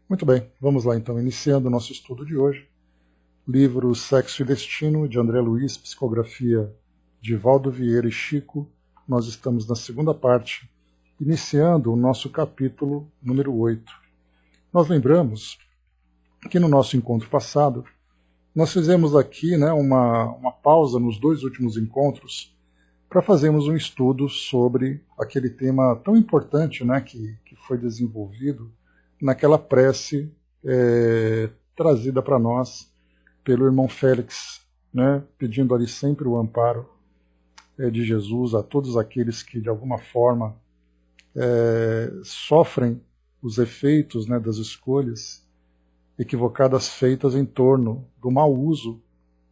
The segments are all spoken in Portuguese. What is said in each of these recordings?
Muito bem, vamos lá então, iniciando o nosso estudo de hoje. Livro Sexo e Destino, de André Luiz, psicografia de Valdo Vieira e Chico. Nós estamos na segunda parte, iniciando o nosso capítulo número 8. Nós lembramos que no nosso encontro passado, nós fizemos aqui uma pausa nos dois últimos encontros para fazermos um estudo sobre aquele tema tão importante que foi desenvolvido naquela prece trazida para nós pelo irmão Félix, pedindo ali sempre o amparo de Jesus a todos aqueles que de alguma forma sofrem os efeitos das escolhas equivocadas feitas em torno do mau uso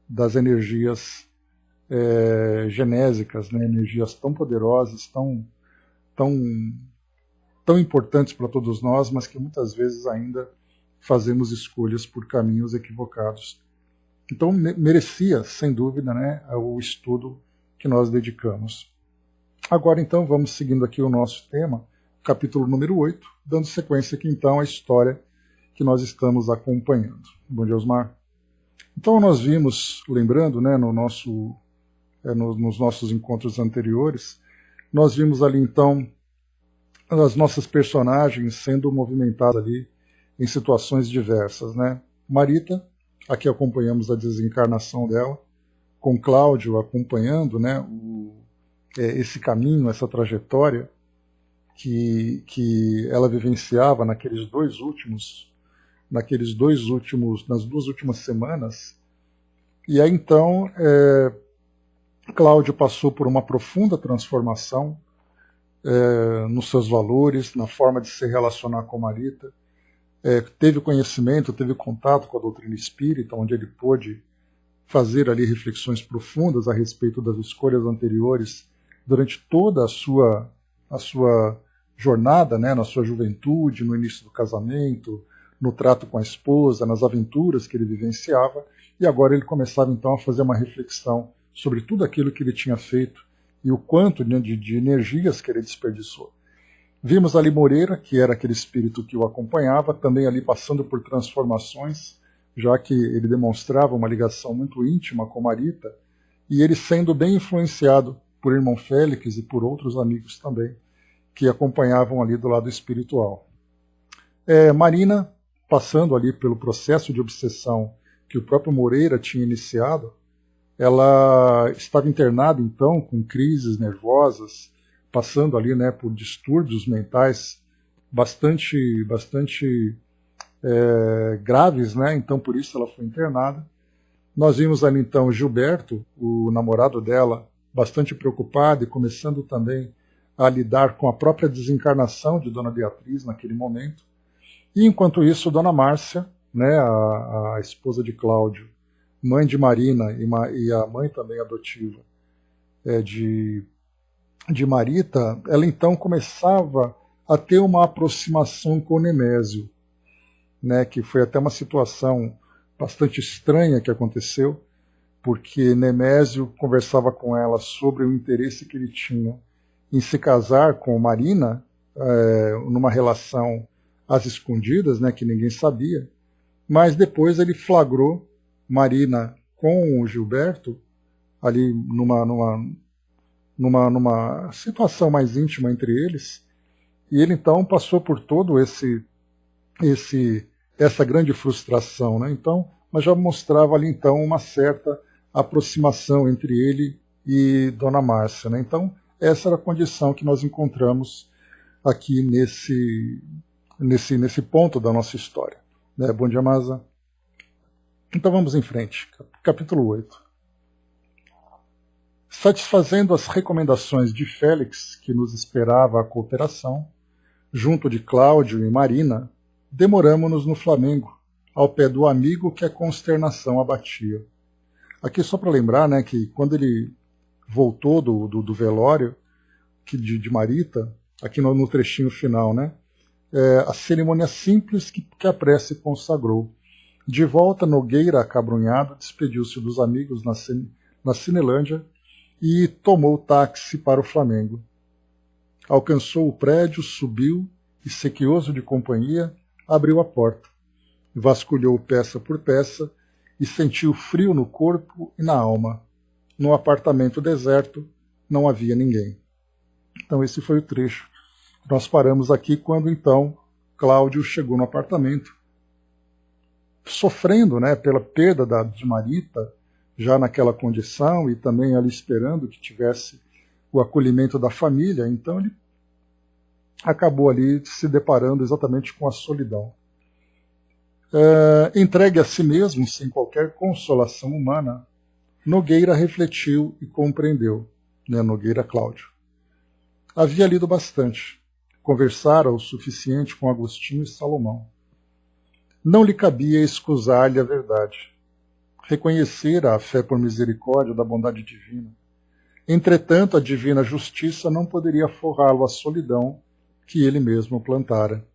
das energias genésicas, energias tão poderosas, tão importantes para todos nós, mas que muitas vezes ainda fazemos escolhas por caminhos equivocados. Então merecia, sem dúvida, o estudo que nós dedicamos. Agora então vamos seguindo aqui o nosso tema, capítulo número 8, dando sequência aqui então à história que nós estamos acompanhando. Bom dia, Osmar. Então nós vimos, lembrando, nos nossos encontros anteriores, nós vimos ali então as nossas personagens sendo movimentadas ali em situações diversas, Marita, aqui acompanhamos a desencarnação dela, com Cláudio acompanhando, esse caminho, essa trajetória que ela vivenciava nas duas últimas semanas. E aí então Cláudio passou por uma profunda transformação nos seus valores, na forma de se relacionar com Marita, teve conhecimento, teve contato com a doutrina espírita, onde ele pôde fazer ali reflexões profundas a respeito das escolhas anteriores durante toda a sua jornada, na sua juventude, no início do casamento, no trato com a esposa, nas aventuras que ele vivenciava, e agora ele começava então a fazer uma reflexão sobre tudo aquilo que ele tinha feito e o quanto de energias que ele desperdiçou. Vimos ali Moreira, que era aquele espírito que o acompanhava, também ali passando por transformações, já que ele demonstrava uma ligação muito íntima com Marita, e ele sendo bem influenciado por irmão Félix e por outros amigos também, que acompanhavam ali do lado espiritual. Marina, passando ali pelo processo de obsessão que o próprio Moreira tinha iniciado, ela estava internada então com crises nervosas, passando ali por distúrbios mentais bastante graves, então por isso ela foi internada. Nós vimos ali então Gilberto, o namorado dela, bastante preocupado e começando também a lidar com a própria desencarnação de Dona Beatriz naquele momento. E enquanto isso, Dona Márcia, a esposa de Cláudio, mãe de Marina e a mãe também adotiva de Marita, ela então começava a ter uma aproximação com Nemésio, que foi até uma situação bastante estranha que aconteceu, porque Nemésio conversava com ela sobre o interesse que ele tinha em se casar com Marina, numa relação às escondidas, que ninguém sabia, mas depois ele flagrou Marina com o Gilberto, ali numa situação mais íntima entre eles, e ele então passou por todo essa grande frustração, então, mas já mostrava ali então uma certa aproximação entre ele e Dona Márcia, então essa era a condição que nós encontramos aqui nesse ponto da nossa história. Bom dia, Masa. Então vamos em frente. Capítulo 8. Satisfazendo as recomendações de Félix, que nos esperava a cooperação, junto de Cláudio e Marina, demoramo-nos no Flamengo, ao pé do amigo que a consternação abatia. Aqui só para lembrar que quando ele voltou do velório de Marita, aqui no trechinho final, a cerimônia simples que a prece consagrou. De volta, Nogueira, acabrunhado, despediu-se dos amigos na Cinelândia e tomou o táxi para o Flamengo. Alcançou o prédio, subiu e, sequioso de companhia, abriu a porta, vasculhou peça por peça e sentiu frio no corpo e na alma. No apartamento deserto não havia ninguém. Então esse foi o trecho. Nós paramos aqui quando então Cláudio chegou no apartamento, sofrendo, né, pela perda de Marita, já naquela condição, e também ali esperando que tivesse o acolhimento da família. Então ele acabou ali se deparando exatamente com a solidão. Entregue a si mesmo, sem qualquer consolação humana, Nogueira refletiu e compreendeu, né, Nogueira Cláudio. Havia lido bastante, conversara o suficiente com Agostinho e Salomão. Não lhe cabia escusar-lhe a verdade. Reconhecera a fé por misericórdia da bondade divina. Entretanto, a divina justiça não poderia forrá-lo à solidão que ele mesmo plantara.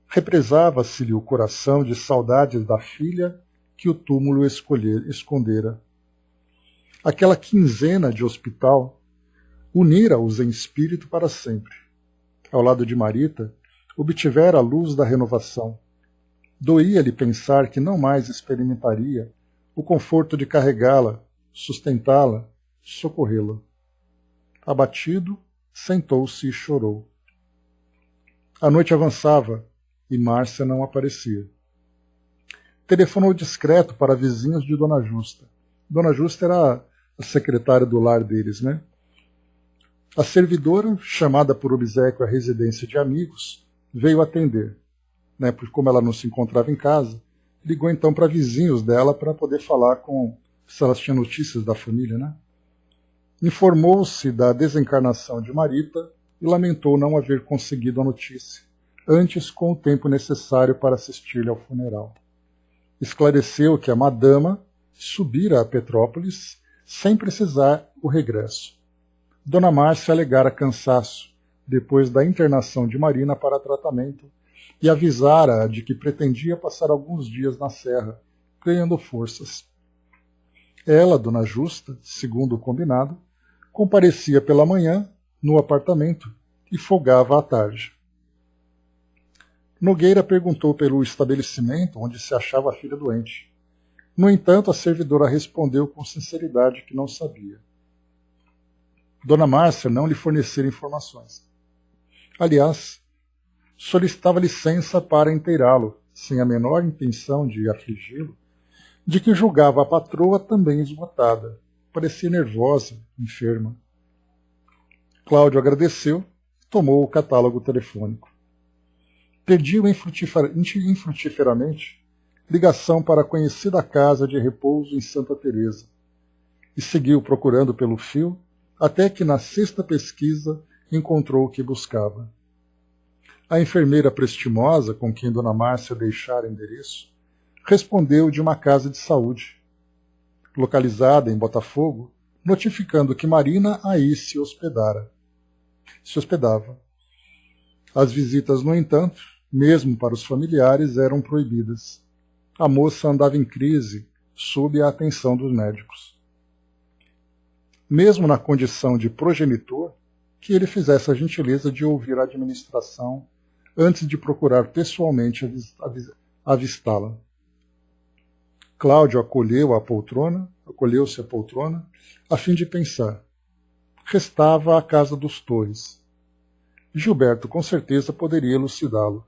Represava-se-lhe o coração de saudades da filha que o túmulo escondera. Aquela quinzena de hospital unira-os em espírito para sempre. Ao lado de Marita, obtivera a luz da renovação. Doía-lhe pensar que não mais experimentaria o conforto de carregá-la, sustentá-la, socorrê-la. Abatido, sentou-se e chorou. A noite avançava e Márcia não aparecia. Telefonou discreto para vizinhos de Dona Justa. Dona Justa era a secretária do lar deles, né? A servidora, chamada por obséquio à residência de amigos, veio atender, né? Porque como ela não se encontrava em casa, ligou então para vizinhos dela para poder falar se elas tinham notícias da família, né? Informou-se da desencarnação de Marita e lamentou não haver conseguido a notícia, antes com o tempo necessário para assistir-lhe ao funeral. Esclareceu que a madama subira a Petrópolis sem precisar o regresso. Dona Márcia alegara cansaço, depois da internação de Marina para tratamento, e avisara-a de que pretendia passar alguns dias na serra, ganhando forças. Ela, Dona Justa, segundo o combinado, comparecia pela manhã no apartamento e folgava à tarde. Nogueira perguntou pelo estabelecimento onde se achava a filha doente. No entanto, a servidora respondeu com sinceridade que não sabia. Dona Márcia não lhe fornecera informações. Aliás, solicitava licença para inteirá-lo, sem a menor intenção de afligi-lo, de que julgava a patroa também esgotada. Parecia nervosa, enferma. Cláudio agradeceu e tomou o catálogo telefônico. Pediu infrutíferamente ligação para a conhecida casa de repouso em Santa Teresa e seguiu procurando pelo fio até que na sexta pesquisa encontrou o que buscava. A enfermeira prestimosa, com quem Dona Márcia deixara endereço, respondeu de uma casa de saúde, localizada em Botafogo, notificando que Marina aí se hospedava. As visitas, no entanto, mesmo para os familiares, eram proibidas. A moça andava em crise, sob a atenção dos médicos. Mesmo na condição de progenitor, que ele fizesse a gentileza de ouvir a administração antes de procurar pessoalmente avistá-la. Cláudio acolheu-se à poltrona, a fim de pensar. Restava a casa dos Torres. Gilberto com certeza poderia elucidá-lo.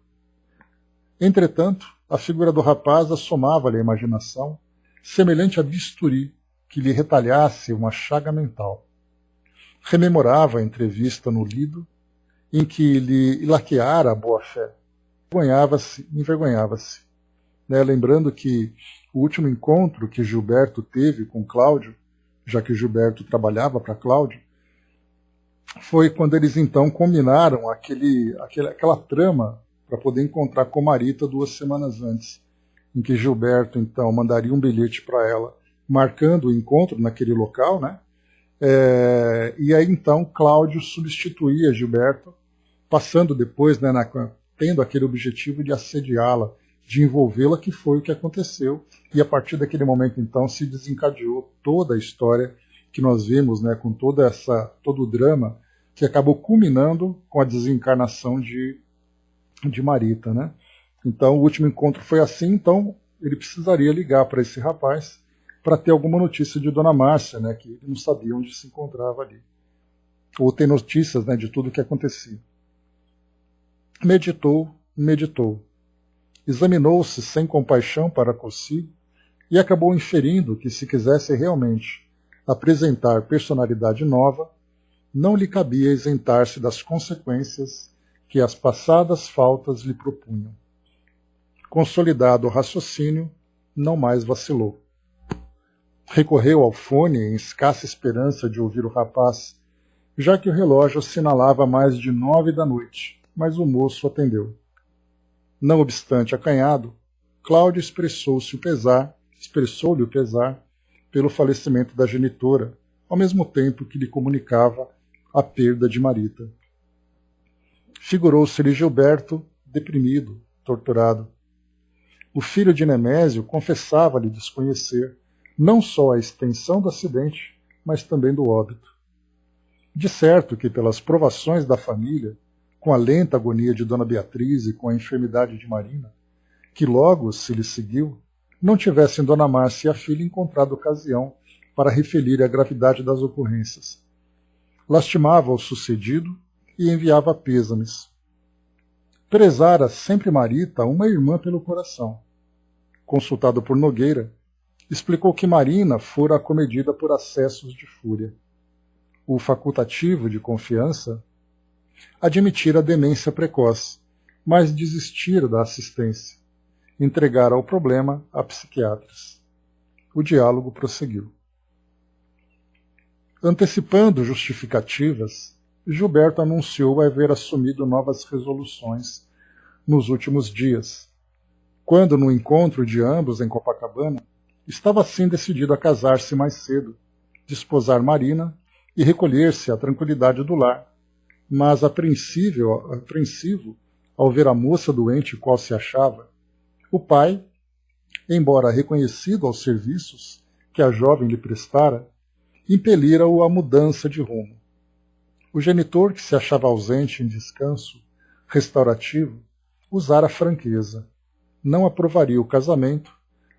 Entretanto, a figura do rapaz assomava-lhe a imaginação, semelhante a bisturi que lhe retalhasse uma chaga mental. Rememorava a entrevista no Lido, em que lhe laqueara a boa-fé. Envergonhava-se. Né? Lembrando que o último encontro que Gilberto teve com Cláudio, já que Gilberto trabalhava para Cláudio, foi quando eles então combinaram aquela trama para poder encontrar com Marita 2 semanas antes, em que Gilberto então mandaria um bilhete para ela, marcando o encontro naquele local, né? E aí então Cláudio substituía Gilberto, passando depois, né, tendo aquele objetivo de assediá-la, de envolvê-la, que foi o que aconteceu, e a partir daquele momento então se desencadeou toda a história que nós vimos, né, com todo o drama que acabou culminando com a desencarnação de de Marita, né? Então o último encontro foi assim, então ele precisaria ligar para esse rapaz para ter alguma notícia de Dona Márcia, né, que ele não sabia onde se encontrava ali. Ou ter notícias, né, de tudo o que acontecia. Meditou, meditou. Examinou-se sem compaixão para consigo e acabou inferindo que, se quisesse realmente apresentar personalidade nova, não lhe cabia isentar-se das consequências que as passadas faltas lhe propunham. Consolidado o raciocínio, não mais vacilou. Recorreu ao fone em escassa esperança de ouvir o rapaz, já que o relógio assinalava mais de 9 da noite, mas o moço atendeu. Não obstante acanhado, Cláudio expressou-lhe o pesar pelo falecimento da genitora, ao mesmo tempo que lhe comunicava a perda de Marita. Figurou-se-lhe Gilberto, deprimido, torturado. O filho de Nemésio confessava-lhe desconhecer não só a extensão do acidente, mas também do óbito. De certo que, pelas provações da família, com a lenta agonia de Dona Beatriz e com a enfermidade de Marina, que logo se lhe seguiu, não tivessem Dona Márcia e a filha encontrado ocasião para referir a gravidade das ocorrências. Lastimava o sucedido e enviava pêsames. Prezara sempre Marita uma irmã pelo coração. Consultado por Nogueira, explicou que Marina fora acomedida por acessos de fúria. O facultativo de confiança admitira a demência precoce, mas desistira da assistência. Entregara o problema a psiquiatras. O diálogo prosseguiu. Antecipando justificativas, Gilberto anunciou haver assumido novas resoluções nos últimos dias, quando, no encontro de ambos em Copacabana, estava assim decidido a casar-se mais cedo, desposar Marina e recolher-se à tranquilidade do lar, mas apreensivo ao ver a moça doente qual se achava, o pai, embora reconhecido aos serviços que a jovem lhe prestara, impelira-o à mudança de rumo. O genitor, que se achava ausente em descanso restaurativo, usara franqueza. Não aprovaria o casamento,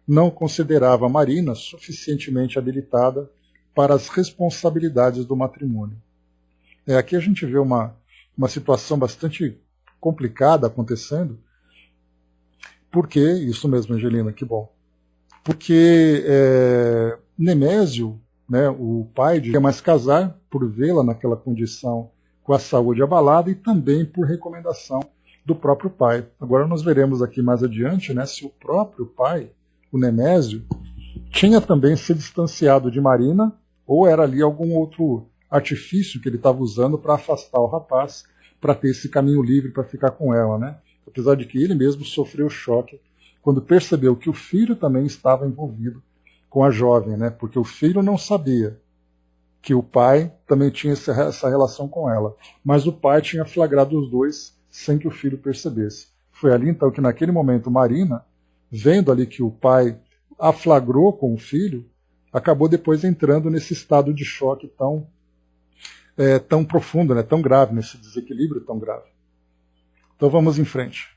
não considerava Marina suficientemente habilitada para as responsabilidades do matrimônio. Aqui a gente vê uma situação bastante complicada acontecendo. Por que isso mesmo, Angelina? Que bom. Porque Nemésio, né, o pai, quer mais casar por vê-la naquela condição com a saúde abalada e também por recomendação do próprio pai. Agora nós veremos aqui mais adiante, né, se o próprio pai, o Nemésio, tinha também se distanciado de Marina ou era ali algum outro artifício que ele estava usando para afastar o rapaz, para ter esse caminho livre para ficar com ela, né? Apesar de que ele mesmo sofreu choque quando percebeu que o filho também estava envolvido com a jovem, né? Porque o filho não sabia que o pai também tinha essa relação com ela, mas o pai tinha flagrado os dois sem que o filho percebesse. Foi ali então que naquele momento Marina, vendo ali que o pai a flagrou com o filho, acabou depois entrando nesse estado de choque tão profundo, né, tão grave, nesse desequilíbrio tão grave. Então vamos em frente.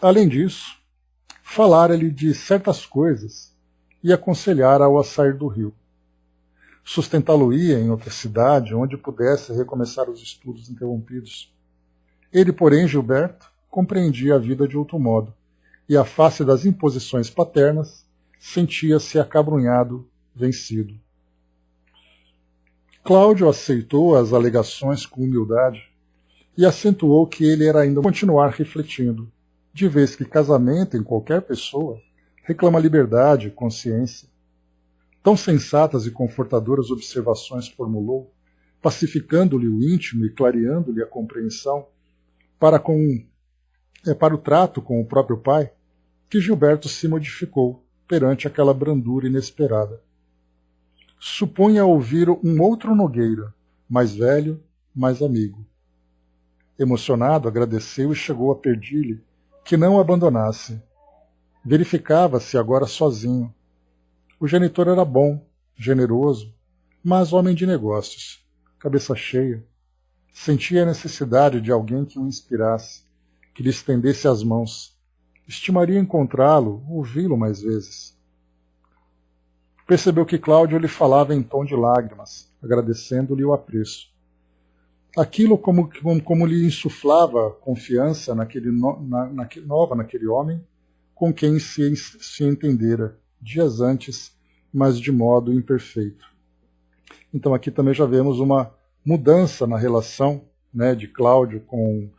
Além disso, falara-lhe de certas coisas e aconselhara-o a sair do Rio. Sustentá-lo-ia em outra cidade, onde pudesse recomeçar os estudos interrompidos. Ele, porém, Gilberto, compreendia a vida de outro modo, e à face das imposições paternas, sentia-se acabrunhado, vencido. Cláudio aceitou as alegações com humildade e acentuou que ele era ainda continuar refletindo, de vez que casamento em qualquer pessoa reclama liberdade e consciência. Tão sensatas e confortadoras observações formulou, pacificando-lhe o íntimo e clareando-lhe a compreensão para o trato com o próprio pai, que Gilberto se modificou perante aquela brandura inesperada. Supunha ouvir um outro Nogueira, mais velho, mais amigo. Emocionado, agradeceu e chegou a pedir-lhe que não o abandonasse. Verificava-se agora sozinho. O genitor era bom, generoso, mas homem de negócios, cabeça cheia. Sentia a necessidade de alguém que o inspirasse, que lhe estendesse as mãos. Estimaria encontrá-lo, ouvi-lo mais vezes. Percebeu que Cláudio lhe falava em tom de lágrimas, agradecendo-lhe o apreço. Aquilo como lhe insuflava confiança naquele homem com quem se entendera dias antes, mas de modo imperfeito. Então aqui também já vemos uma mudança na relação, né, de Cláudio com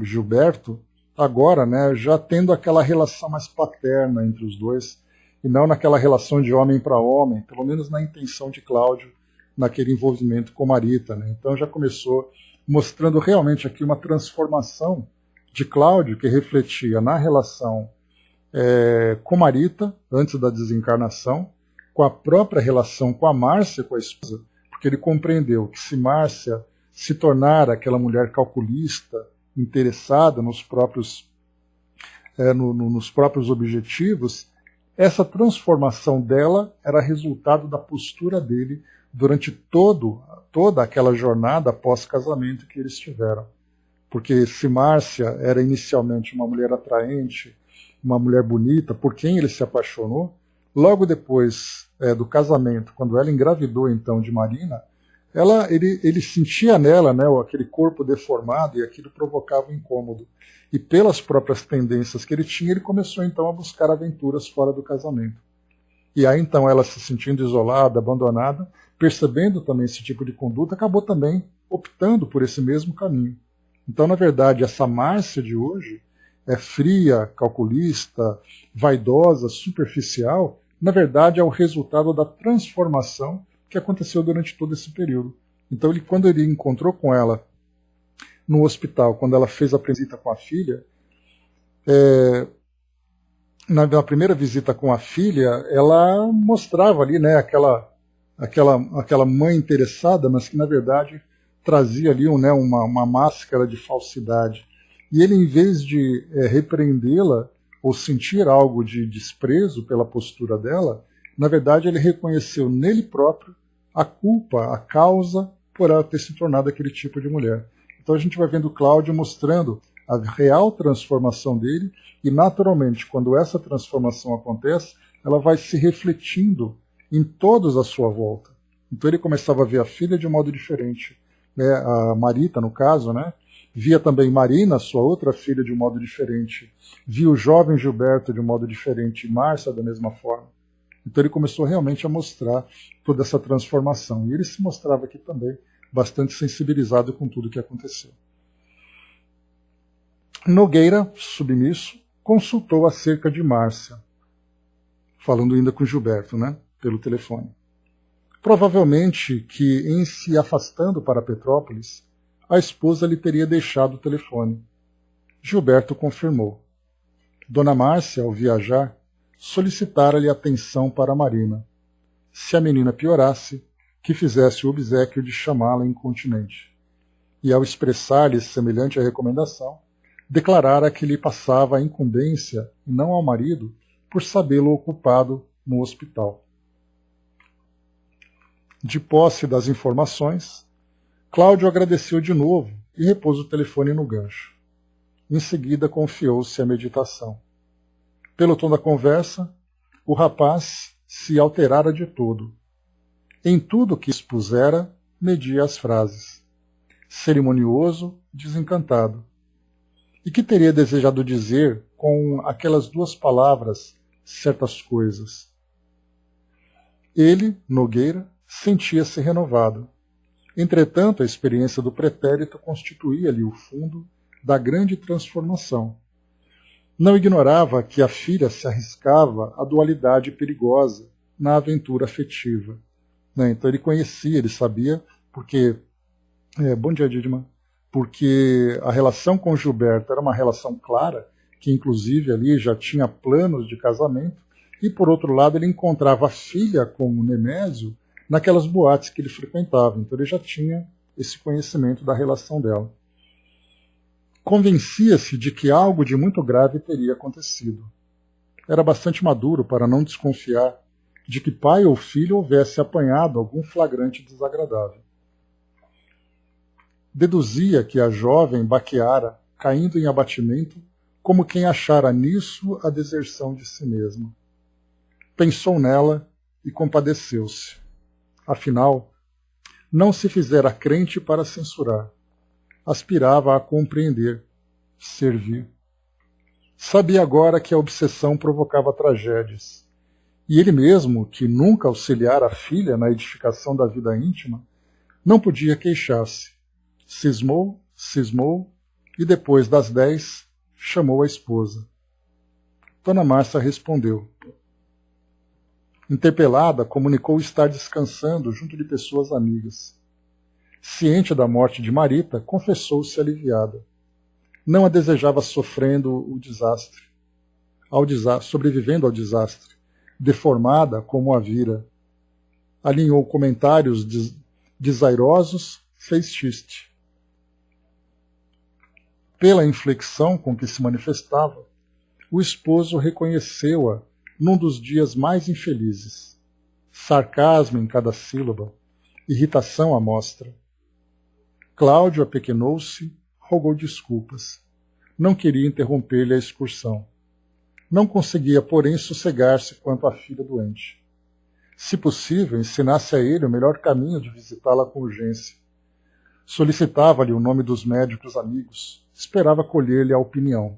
Gilberto, agora, né, já tendo aquela relação mais paterna entre os dois, e não naquela relação de homem para homem, pelo menos na intenção de Cláudio, naquele envolvimento com Marita. Né? Então já começou mostrando realmente aqui uma transformação de Cláudio, que refletia na relação com Marita, antes da desencarnação, com a própria relação com a Márcia, com a esposa, porque ele compreendeu que se Márcia se tornar aquela mulher calculista, interessada nos próprios objetivos, essa transformação dela era resultado da postura dele durante toda aquela jornada pós-casamento que eles tiveram. Porque se Márcia era inicialmente uma mulher atraente, uma mulher bonita, por quem ele se apaixonou, logo depois do casamento, quando ela engravidou então de Marina, ele sentia nela, né, aquele corpo deformado, e aquilo provocava um incômodo. E pelas próprias tendências que ele tinha, ele começou então a buscar aventuras fora do casamento. E aí então ela, se sentindo isolada, abandonada, percebendo também esse tipo de conduta, acabou também optando por esse mesmo caminho. Então, na verdade, essa Márcia de hoje é fria, calculista, vaidosa, superficial, na verdade é o resultado da transformação que aconteceu durante todo esse período. Então, quando ele encontrou com ela no hospital, quando ela fez a visita com a filha, na primeira visita com a filha, ela mostrava ali, né, aquela mãe interessada, mas que na verdade trazia ali uma máscara de falsidade. E ele, em vez de repreendê-la ou sentir algo de desprezo pela postura dela, na verdade ele reconheceu nele próprio a culpa, a causa por ela ter se tornado aquele tipo de mulher. Então a gente vai vendo Cláudio mostrando a real transformação dele, e naturalmente, quando essa transformação acontece, ela vai se refletindo em todos à sua volta. Então ele começava a ver a filha de um modo diferente, né? A Marita, no caso, né? Via também Marina, sua outra filha, de um modo diferente. Via o jovem Gilberto de um modo diferente, e Márcia da mesma forma. Então ele começou realmente a mostrar toda essa transformação. E ele se mostrava aqui também bastante sensibilizado com tudo o que aconteceu. Nogueira, submisso, consultou acerca de Márcia, falando ainda com Gilberto, né, pelo telefone. Provavelmente que, em se afastando para Petrópolis, a esposa lhe teria deixado o telefone. Gilberto confirmou. Dona Márcia, ao viajar, solicitara-lhe atenção para Marina. Se a menina piorasse, que fizesse o obséquio de chamá-la incontinente. E, ao expressar-lhe semelhante recomendação, declarara que lhe passava a incumbência, e não ao marido, por sabê-lo ocupado no hospital. De posse das informações, Cláudio agradeceu de novo e repôs o telefone no gancho. Em seguida, confiou-se à meditação. Pelo tom da conversa, o rapaz se alterara de todo. Em tudo que expusera, media as frases. Cerimonioso, desencantado. E que teria desejado dizer com aquelas duas palavras certas coisas? Ele, Nogueira, sentia-se renovado. Entretanto, a experiência do pretérito constituía-lhe o fundo da grande transformação. Não ignorava que a filha se arriscava à dualidade perigosa na aventura afetiva. Então ele conhecia, ele sabia, porque... bom dia, Didman. Porque a relação com Gilberto era uma relação clara, que inclusive ali já tinha planos de casamento, e por outro lado ele encontrava a filha com o Nemésio naquelas boates que ele frequentava, então ele já tinha esse conhecimento da relação dela. Convencia-se de que algo de muito grave teria acontecido. Era bastante maduro para não desconfiar de que pai ou filho houvesse apanhado algum flagrante desagradável. Deduzia que a jovem baqueara, caindo em abatimento, como quem achara nisso a deserção de si mesma. Pensou nela e compadeceu-se. Afinal, não se fizera crente para censurar. Aspirava a compreender, servir. Sabia agora que a obsessão provocava tragédias. E ele mesmo, que nunca auxiliara a filha na edificação da vida íntima, não podia queixar-se. Cismou e depois das 10 chamou a esposa. Dona Márcia respondeu. Interpelada, comunicou estar descansando junto de pessoas amigas. Ciente da morte de Marita, confessou-se aliviada. Não a desejava sofrendo o desastre, sobrevivendo ao desastre, deformada como a vira. Alinhou comentários desairosos, fez xiste. Pela inflexão com que se manifestava, o esposo reconheceu-a num dos dias mais infelizes. Sarcasmo em cada sílaba, irritação à mostra. Cláudio apequenou-se, rogou desculpas. Não queria interromper-lhe a excursão. Não conseguia, porém, sossegar-se quanto à filha doente. Se possível, ensinasse a ele o melhor caminho de visitá-la com urgência. Solicitava-lhe o nome dos médicos amigos. Esperava colher-lhe a opinião.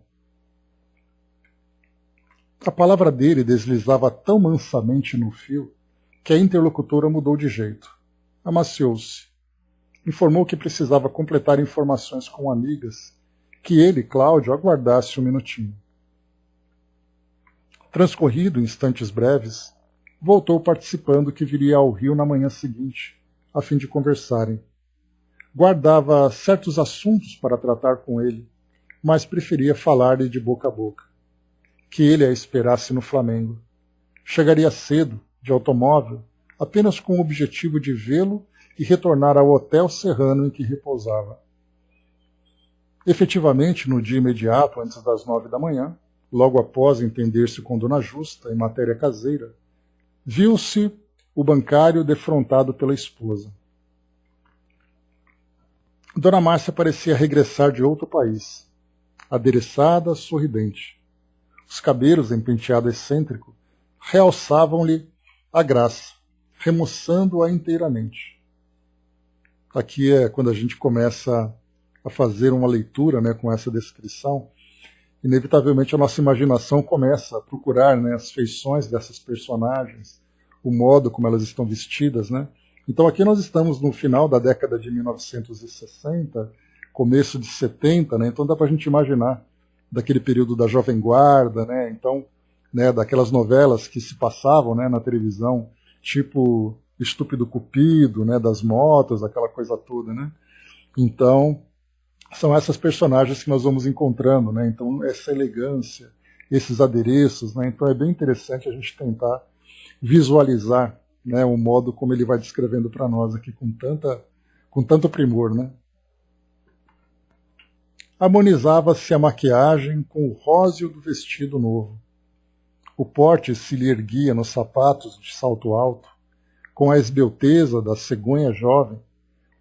A palavra dele deslizava tão mansamente no fio que a interlocutora mudou de jeito. Amaciou-se. Informou que precisava completar informações com amigas, que ele, Cláudio, aguardasse um minutinho. Transcorrido instantes breves, voltou participando que viria ao Rio na manhã seguinte, a fim de conversarem. Guardava certos assuntos para tratar com ele, mas preferia falar-lhe de boca a boca. Que ele a esperasse no Flamengo. Chegaria cedo, de automóvel, apenas com o objetivo de vê-lo e retornar ao hotel serrano em que repousava. Efetivamente, no dia imediato, antes das 9 da manhã, logo após entender-se com Dona Justa em matéria caseira, viu-se o bancário defrontado pela esposa. Dona Márcia parecia regressar de outro país, adereçada, sorridente. Os cabelos em penteado excêntrico realçavam-lhe a graça, remoçando-a inteiramente. Aqui é quando a gente começa a fazer uma leitura, né, com essa descrição, inevitavelmente a nossa imaginação começa a procurar, né, as feições dessas personagens, o modo como elas estão vestidas, né? Então aqui nós estamos no final da década de 1960, começo de 70, né? Então dá para a gente imaginar daquele período da Jovem Guarda, né? Então, né, daquelas novelas que se passavam, né, na televisão, tipo Estúpido Cupido, né, das motos, aquela coisa toda, né? Então, são essas personagens que nós vamos encontrando, né? Então, essa elegância, esses adereços, né? Então é bem interessante a gente tentar visualizar, né, o modo como ele vai descrevendo para nós aqui com tanto primor, né? Harmonizava-se a maquiagem com o róseo do vestido novo. O porte se lhe erguia nos sapatos de salto alto, com a esbelteza da cegonha jovem,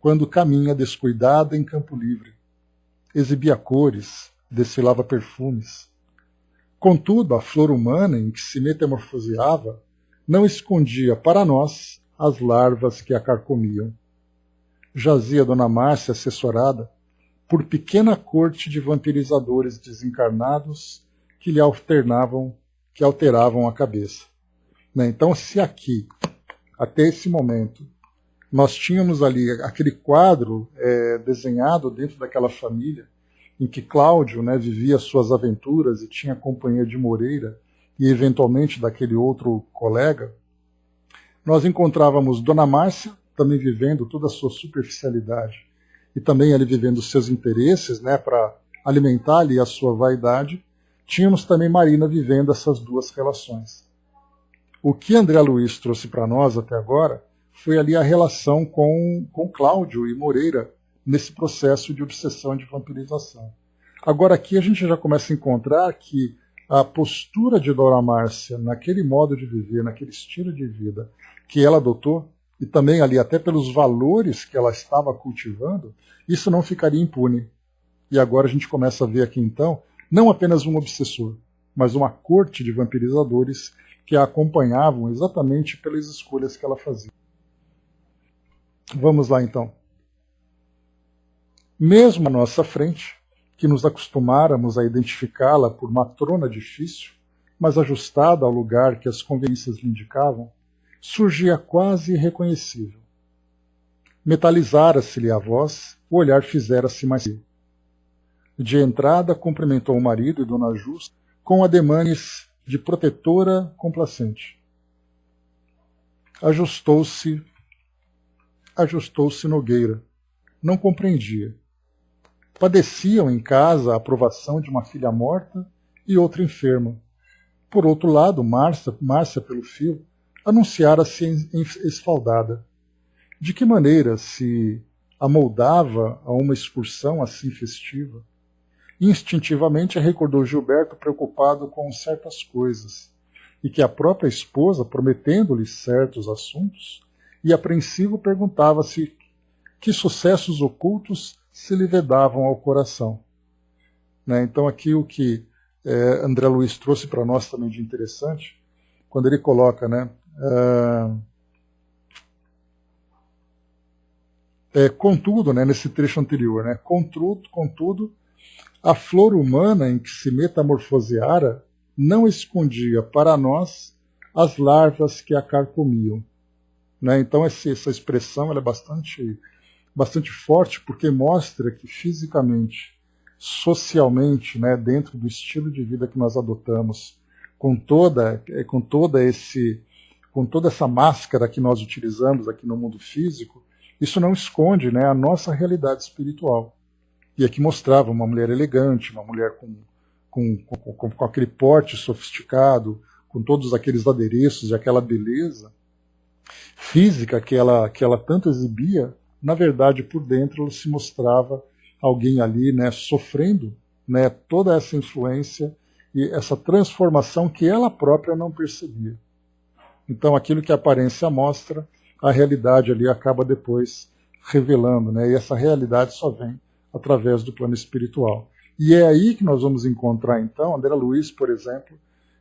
quando caminha descuidada em campo livre. Exibia cores, destilava perfumes. Contudo, a flor humana em que se metamorfoseava não escondia para nós as larvas que a carcomiam. Jazia Dona Márcia assessorada por pequena corte de vampirizadores desencarnados que lhe alteravam a cabeça. Né? Então, se aqui, até esse momento, nós tínhamos ali aquele quadro desenhado dentro daquela família, em que Cláudio, né, vivia suas aventuras e tinha companhia de Moreira e, eventualmente, daquele outro colega, nós encontrávamos Dona Márcia também vivendo toda a sua superficialidade e também ali vivendo os seus interesses, né, para alimentar ali a sua vaidade. Tínhamos também Marina vivendo essas duas relações. O que André Luiz trouxe para nós até agora foi ali a relação com Cláudio e Moreira nesse processo de obsessão e de vampirização. Agora aqui a gente já começa a encontrar que a postura de Dona Márcia naquele modo de viver, naquele estilo de vida que ela adotou, e também ali até pelos valores que ela estava cultivando, isso não ficaria impune. E agora a gente começa a ver aqui então, não apenas um obsessor, mas uma corte de vampirizadores que a acompanhavam exatamente pelas escolhas que ela fazia. Vamos lá então. Mesmo à nossa frente, que nos acostumáramos a identificá-la por matrona difícil, mas ajustada ao lugar que as conveniências lhe indicavam, surgia quase irreconhecível. Metalizara-se-lhe a voz, o olhar fizera-se mais frio. De entrada, cumprimentou o marido e Dona Justa com ademanes de protetora complacente. Ajustou-se Nogueira. Não compreendia. Padeciam em casa a provação de uma filha morta e outra enferma. Por outro lado, Márcia pelo fio, anunciara-se esfaldada. De que maneira se amoldava a uma excursão assim festiva? Instintivamente recordou Gilberto preocupado com certas coisas, e que a própria esposa, prometendo-lhe certos assuntos, e apreensivo perguntava-se que sucessos ocultos se lhe vedavam ao coração. Né? Então aqui o que André Luiz trouxe para nós também de interessante, quando ele coloca, né, contudo, né, nesse trecho anterior, né, contudo, a flor humana em que se metamorfoseara não escondia para nós as larvas que a carcomiam. Né? Então essa expressão ela é bastante forte, porque mostra que fisicamente, socialmente, né, dentro do estilo de vida que nós adotamos, com toda essa máscara que nós utilizamos aqui no mundo físico, isso não esconde, né, a nossa realidade espiritual. E aqui mostrava uma mulher elegante, uma mulher com aquele porte sofisticado, com todos aqueles adereços e aquela beleza física que ela tanto exibia. Na verdade, por dentro, ela se mostrava alguém ali, né, sofrendo, né, toda essa influência e essa transformação que ela própria não percebia. Então, aquilo que a aparência mostra, a realidade ali acaba depois revelando, né, e essa realidade só vem através do plano espiritual. E é aí que nós vamos encontrar, então, André Luiz, por exemplo,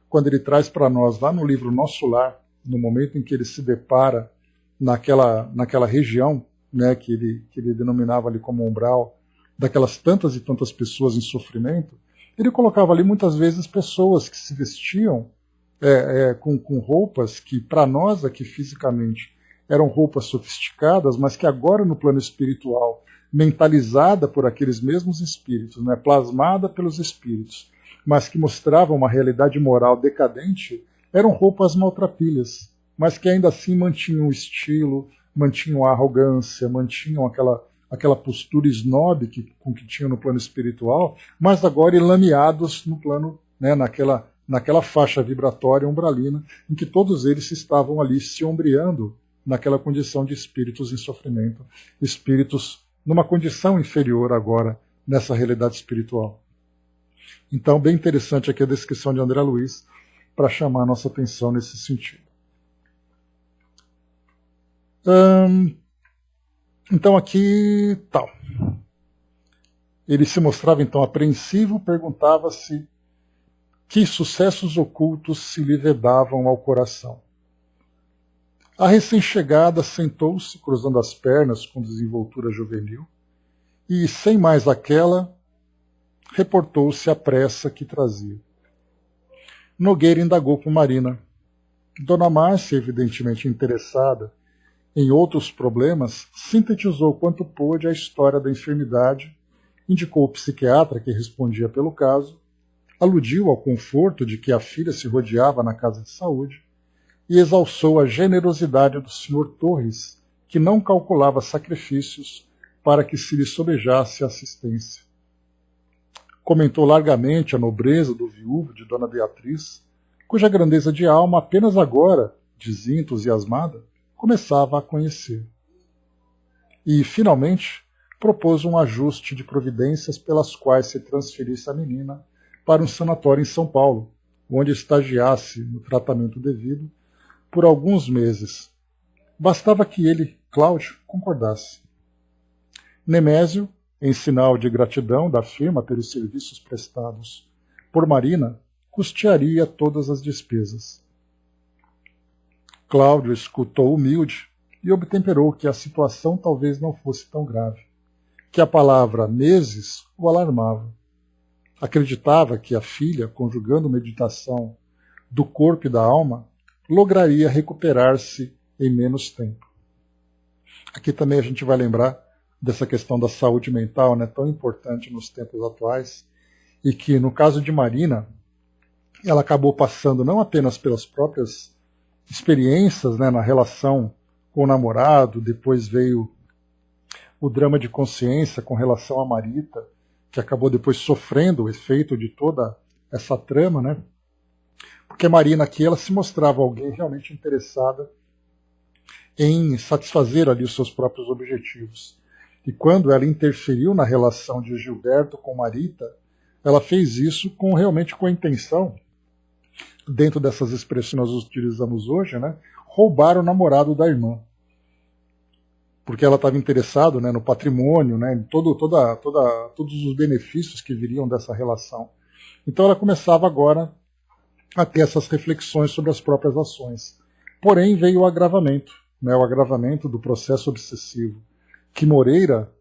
quando ele traz para nós, lá no livro Nosso Lar, no momento em que ele se depara naquela região, né, que ele denominava ali como umbral, daquelas tantas e tantas pessoas em sofrimento, ele colocava ali muitas vezes pessoas que se vestiam com roupas que para nós aqui fisicamente eram roupas sofisticadas, mas que agora no plano espiritual, mentalizada por aqueles mesmos espíritos, né, plasmada pelos espíritos, mas que mostravam uma realidade moral decadente, eram roupas maltrapilhas, mas que ainda assim mantinham o estilo, mantinham a arrogância, mantinham aquela postura snob com que tinham no plano espiritual, mas agora enlameados no plano, né, naquela faixa vibratória umbralina, em que todos eles estavam ali se ombreando naquela condição de espíritos em sofrimento, espíritos numa condição inferior agora nessa realidade espiritual. Então, bem interessante aqui a descrição de André Luiz para chamar a nossa atenção nesse sentido. Então aqui tal. Ele se mostrava então apreensivo, perguntava-se que sucessos ocultos se lhe vedavam ao coração. A recém-chegada sentou-se, cruzando as pernas com desenvoltura juvenil, e, sem mais aquela, reportou-se à pressa que trazia. Nogueira indagou por Marina. Dona Márcia, evidentemente interessada em outros problemas, sintetizou quanto pôde a história da enfermidade, indicou o psiquiatra que respondia pelo caso, aludiu ao conforto de que a filha se rodeava na casa de saúde e exalçou a generosidade do Sr. Torres, que não calculava sacrifícios para que se lhe sobejasse a assistência. Comentou largamente a nobreza do viúvo de Dona Beatriz, cuja grandeza de alma apenas agora, dizia entusiasmada, começava a conhecer. E, finalmente, propôs um ajuste de providências pelas quais se transferisse a menina para um sanatório em São Paulo, onde estagiasse no tratamento devido por alguns meses, Bastava que ele, Cláudio, concordasse. Nemésio, em sinal de gratidão da firma pelos serviços prestados por Marina, custearia todas as despesas. Cláudio escutou humilde e obtemperou que a situação talvez não fosse tão grave, que a palavra meses o alarmava. Acreditava que a filha, conjugando meditação do corpo e da alma, lograria recuperar-se em menos tempo. Aqui também a gente vai lembrar dessa questão da saúde mental, né, tão importante nos tempos atuais, e que no caso de Marina, ela acabou passando não apenas pelas próprias experiências, né, na relação com o namorado, depois veio o drama de consciência com relação a Marita, que acabou depois sofrendo o efeito de toda essa trama, né? Porque Marina aqui ela se mostrava alguém realmente interessada em satisfazer ali os seus próprios objetivos. E quando ela interferiu na relação de Gilberto com Marita, ela fez isso realmente com a intenção, dentro dessas expressões que nós utilizamos hoje, né, roubar o namorado da irmã. Porque ela estava interessada, né, no patrimônio, né, em todos os benefícios que viriam dessa relação. Então ela começava agora a ter essas reflexões sobre as próprias ações. Porém veio o agravamento, né, o agravamento do processo obsessivo, que Moreira,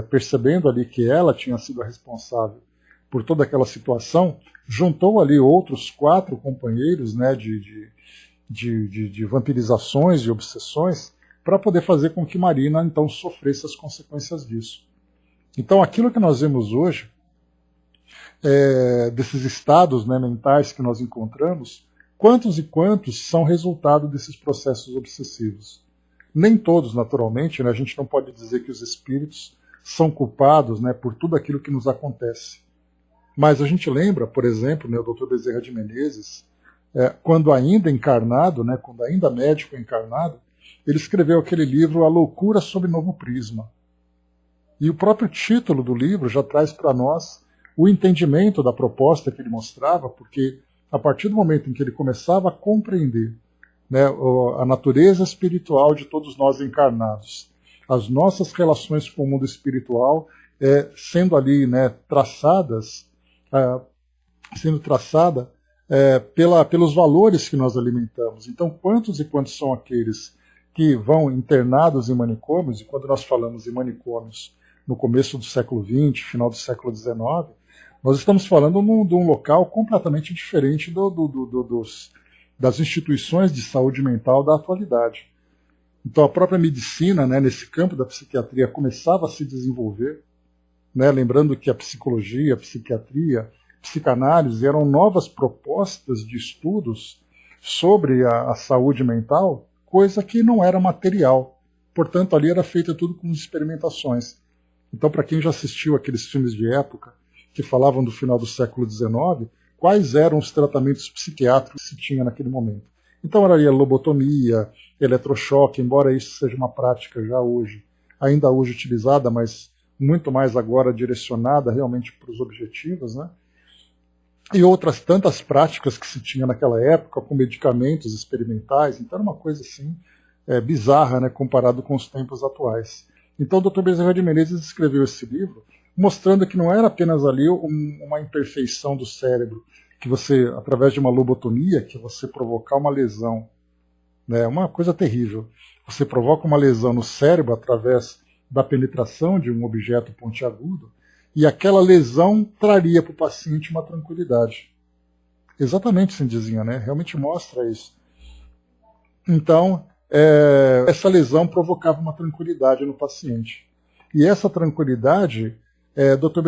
percebendo ali que ela tinha sido a responsável por toda aquela situação, juntou ali outros 4 companheiros, né, de vampirizações e obsessões, para poder fazer com que Marina então sofresse as consequências disso. Então aquilo que nós vemos hoje, desses estados, né, mentais que nós encontramos, quantos e quantos são resultado desses processos obsessivos? Nem todos, naturalmente, né, a gente não pode dizer que os espíritos são culpados, né, por tudo aquilo que nos acontece. Mas a gente lembra, por exemplo, né, o Dr. Bezerra de Menezes, quando ainda encarnado, né, quando ainda médico encarnado, ele escreveu aquele livro A Loucura sob Novo Prisma. E o próprio título do livro já traz para nós o entendimento da proposta que ele mostrava, porque a partir do momento em que ele começava a compreender, né, a natureza espiritual de todos nós encarnados, as nossas relações com o mundo espiritual sendo ali, né, sendo traçada pelos valores que nós alimentamos. Então, quantos e quantos são aqueles que vão internados em manicômios, e quando nós falamos em manicômios no começo do século XX, final do século XIX, nós estamos falando de um local completamente diferente das instituições de saúde mental da atualidade. Então a própria medicina, né, nesse campo da psiquiatria, começava a se desenvolver, né, lembrando que a psicologia, a psiquiatria, a psicanálise eram novas propostas de estudos sobre a saúde mental, coisa que não era material. Portanto, ali era feita tudo com experimentações. Então, para quem já assistiu aqueles filmes de época que falavam do final do século XIX, quais eram os tratamentos psiquiátricos que se tinha naquele momento? Então, era a lobotomia, eletrochoque, embora isso seja uma prática já hoje, ainda hoje utilizada, mas muito mais agora direcionada realmente para os objetivos, né? E outras tantas práticas que se tinha naquela época, com medicamentos experimentais. Então era uma coisa assim bizarra, né, comparado com os tempos atuais. Então o Dr. Bezerra de Menezes escreveu esse livro mostrando que não era apenas ali uma imperfeição do cérebro, que você, através de uma lobotomia, que você provocar uma lesão, né, uma coisa terrível. Você provoca uma lesão no cérebro através da penetração de um objeto pontiagudo, e aquela lesão traria para o paciente uma tranquilidade. Exatamente assim dizia, né? Realmente mostra isso. Então, essa lesão provocava uma tranquilidade no paciente. E essa tranquilidade, Dr.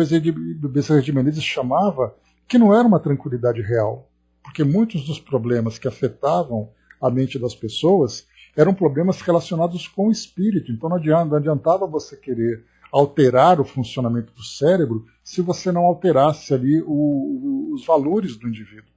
Bezerra de Menezes chamava que não era uma tranquilidade real, porque muitos dos problemas que afetavam a mente das pessoas eram problemas relacionados com o espírito. Então não adiantava você querer alterar o funcionamento do cérebro se você não alterasse ali os valores do indivíduo.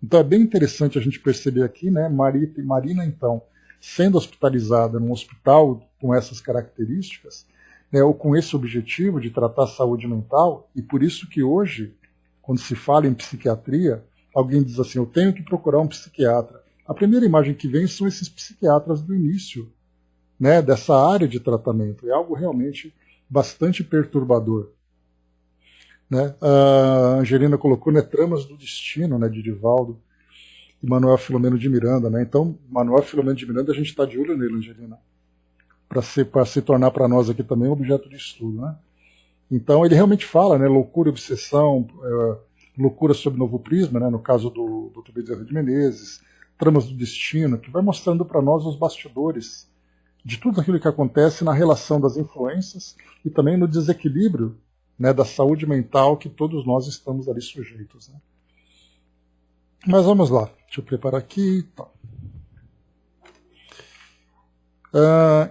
Então é bem interessante a gente perceber aqui, né, Marina, então, sendo hospitalizada num hospital com essas características, né, ou com esse objetivo de tratar a saúde mental, e por isso que hoje, quando se fala em psiquiatria, alguém diz assim, eu tenho que procurar um psiquiatra. A primeira imagem que vem são esses psiquiatras do início, né, dessa área de tratamento. É algo realmente bastante perturbador. Né? A Angelina colocou, né, Tramas do Destino, né, de Divaldo e Manuel Filomeno de Miranda. Né? Então, Manuel Filomeno de Miranda, a gente está de olho nele, Angelina, para se tornar para nós aqui também um objeto de estudo. Né? Então, ele realmente fala, né, loucura e obsessão, loucura sob novo prisma, né, no caso do Dr. Bezerra de Menezes, Tramas do Destino, que vai mostrando para nós os bastidores de tudo aquilo que acontece na relação das influências e também no desequilíbrio, né, da saúde mental que todos nós estamos ali sujeitos. Né? Mas vamos lá, deixa eu preparar aqui. Tá.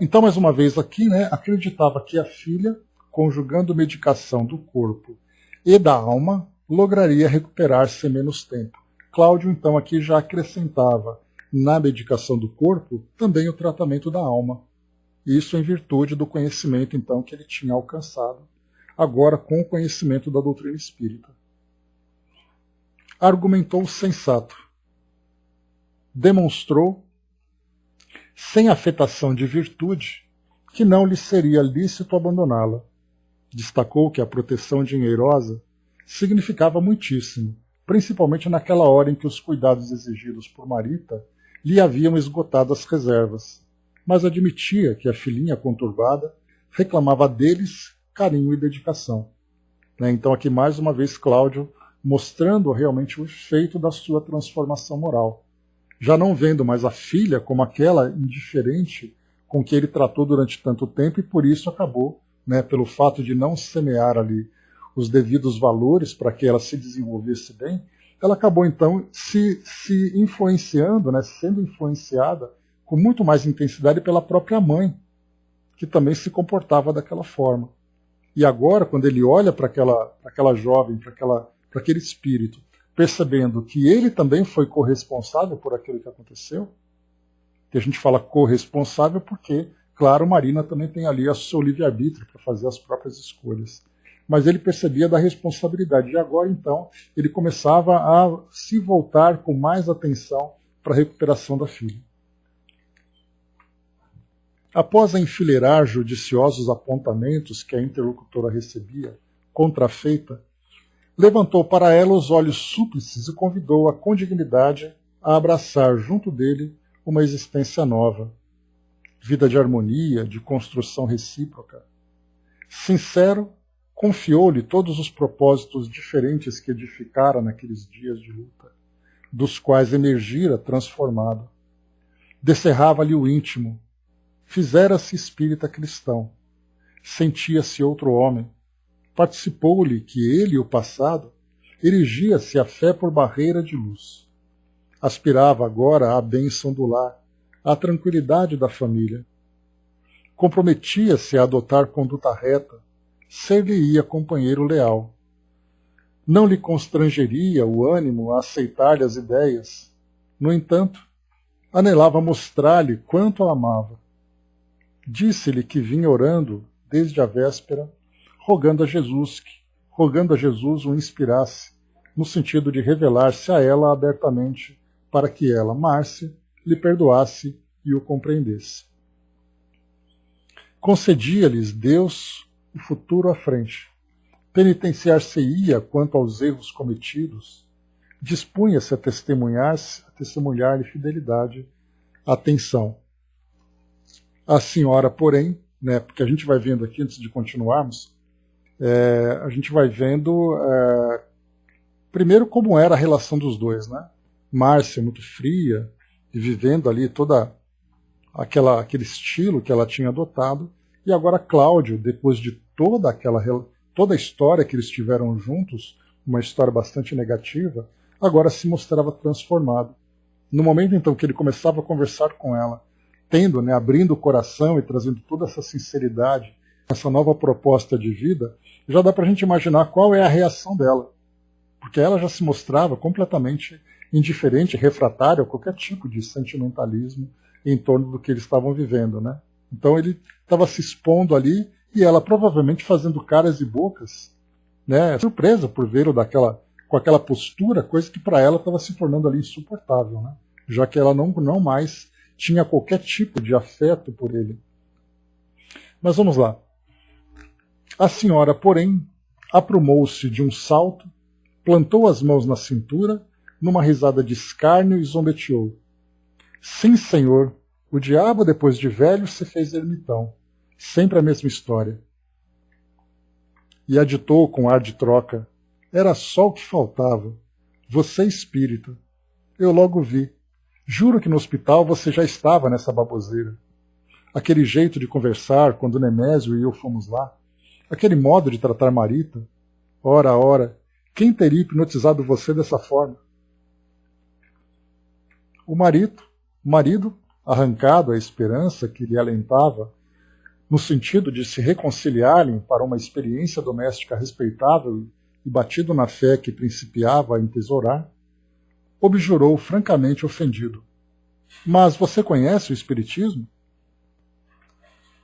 Então, mais uma vez aqui, né, acreditava que a filha, conjugando medicação do corpo e da alma, lograria recuperar-se em menos tempo. Cláudio, então, aqui já acrescentava na medicação do corpo também o tratamento da alma. Isso em virtude do conhecimento, então, que ele tinha alcançado, agora com o conhecimento da doutrina espírita. Argumentou sensato. Demonstrou, sem afetação de virtude, que não lhe seria lícito abandoná-la. Destacou que a proteção dinheirosa significava muitíssimo, principalmente naquela hora em que os cuidados exigidos por Marita lhe haviam esgotado as reservas, mas admitia que a filhinha conturbada reclamava deles carinho e dedicação. Então aqui mais uma vez Cláudio mostrando realmente o efeito da sua transformação moral, já não vendo mais a filha como aquela indiferente com que ele tratou durante tanto tempo e por isso acabou, né, pelo fato de não semear ali os devidos valores para que ela se desenvolvesse bem, ela acabou então se influenciando, né, sendo influenciada com muito mais intensidade pela própria mãe, que também se comportava daquela forma. E agora, quando ele olha para aquela jovem, para aquele espírito, percebendo que ele também foi corresponsável por aquilo que aconteceu, que a gente fala corresponsável porque, claro, Marina também tem ali o seu livre-arbítrio para fazer as próprias escolhas. Mas ele percebia da responsabilidade. E agora, então, ele começava a se voltar com mais atenção para a recuperação da filha. Após enfileirar judiciosos apontamentos que a interlocutora recebia, contrafeita, levantou para ela os olhos súplices e convidou-a com dignidade a abraçar junto dele uma existência nova, vida de harmonia, de construção recíproca. Sincero, confiou-lhe todos os propósitos diferentes que edificara naqueles dias de luta, dos quais emergira transformado. Descerrava-lhe o íntimo, fizera-se espírita cristão, sentia-se outro homem, participou-lhe que ele, o passado, erigia-se a fé por barreira de luz. Aspirava agora à bênção do lar, à tranquilidade da família. Comprometia-se a adotar conduta reta, ser-lhe-ia companheiro leal. Não lhe constrangeria o ânimo a aceitar-lhe as ideias. No entanto, anelava mostrar-lhe quanto a amava. Disse-lhe que vinha orando desde a véspera, rogando a Jesus o inspirasse, no sentido de revelar-se a ela abertamente, para que ela, Márcia, lhe perdoasse e o compreendesse. Concedia-lhes Deus o futuro à frente. Penitenciar-se-ia quanto aos erros cometidos, dispunha-se a testemunhar-lhe fidelidade, atenção. A senhora, porém, né, porque a gente vai vendo aqui, antes de continuarmos, a gente vai vendo primeiro como era a relação dos dois, né? Márcia muito fria e vivendo ali toda aquele estilo que ela tinha adotado, e agora Cláudio, depois de toda a história que eles tiveram juntos, uma história bastante negativa, agora se mostrava transformado. No momento então que ele começava a conversar com ela, tendo, né, abrindo o coração e trazendo toda essa sinceridade, essa nova proposta de vida, já dá para a gente imaginar qual é a reação dela. Porque ela já se mostrava completamente indiferente, refratária a qualquer tipo de sentimentalismo em torno do que eles estavam vivendo. Né? Então ele estava se expondo ali e ela provavelmente fazendo caras e bocas, né, surpresa por vê-lo com aquela postura, coisa que para ela estava se tornando ali insuportável. Né? já que ela não mais tinha qualquer tipo de afeto por ele. Mas vamos lá. A senhora, porém, aprumou-se de um salto, plantou as mãos na cintura, numa risada de escárnio e zombeteou. Sim, senhor, o diabo, depois de velho, se fez ermitão. Sempre a mesma história. E aditou com ar de troca. Era só o que faltava. Você espírita. Eu logo vi. Juro que no hospital você já estava nessa baboseira. Aquele jeito de conversar quando Nemésio e eu fomos lá. Aquele modo de tratar Marita. Ora, ora, quem teria hipnotizado você dessa forma? O marido, arrancado à esperança que lhe alentava, no sentido de se reconciliarem para uma experiência doméstica respeitável e batido na fé que principiava a entesourar, objurou francamente ofendido. Mas você conhece o Espiritismo?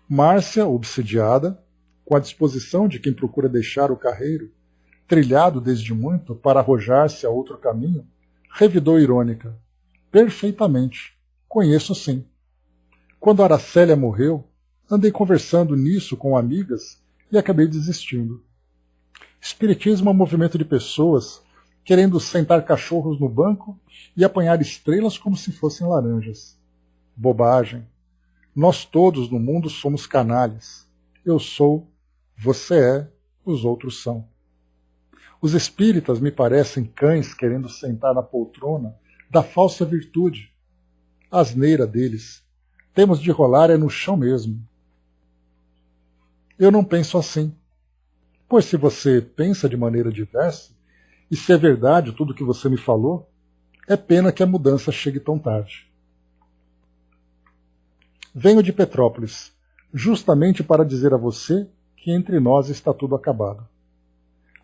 Márcia, obsidiada, com a disposição de quem procura deixar o carreiro, trilhado desde muito para arrojar-se a outro caminho, revidou irônica. Perfeitamente. Conheço sim. Quando Aracélia morreu, andei conversando nisso com amigas e acabei desistindo. Espiritismo é um movimento de pessoas querendo sentar cachorros no banco e apanhar estrelas como se fossem laranjas. Bobagem. Nós todos no mundo somos canalhas. Eu sou, você é, os outros são. Os espíritas me parecem cães querendo sentar na poltrona da falsa virtude. Asneira deles. Temos de rolar é no chão mesmo. Eu não penso assim. Pois se você pensa de maneira diversa, e se é verdade tudo o que você me falou, é pena que a mudança chegue tão tarde. Venho de Petrópolis, justamente para dizer a você que entre nós está tudo acabado.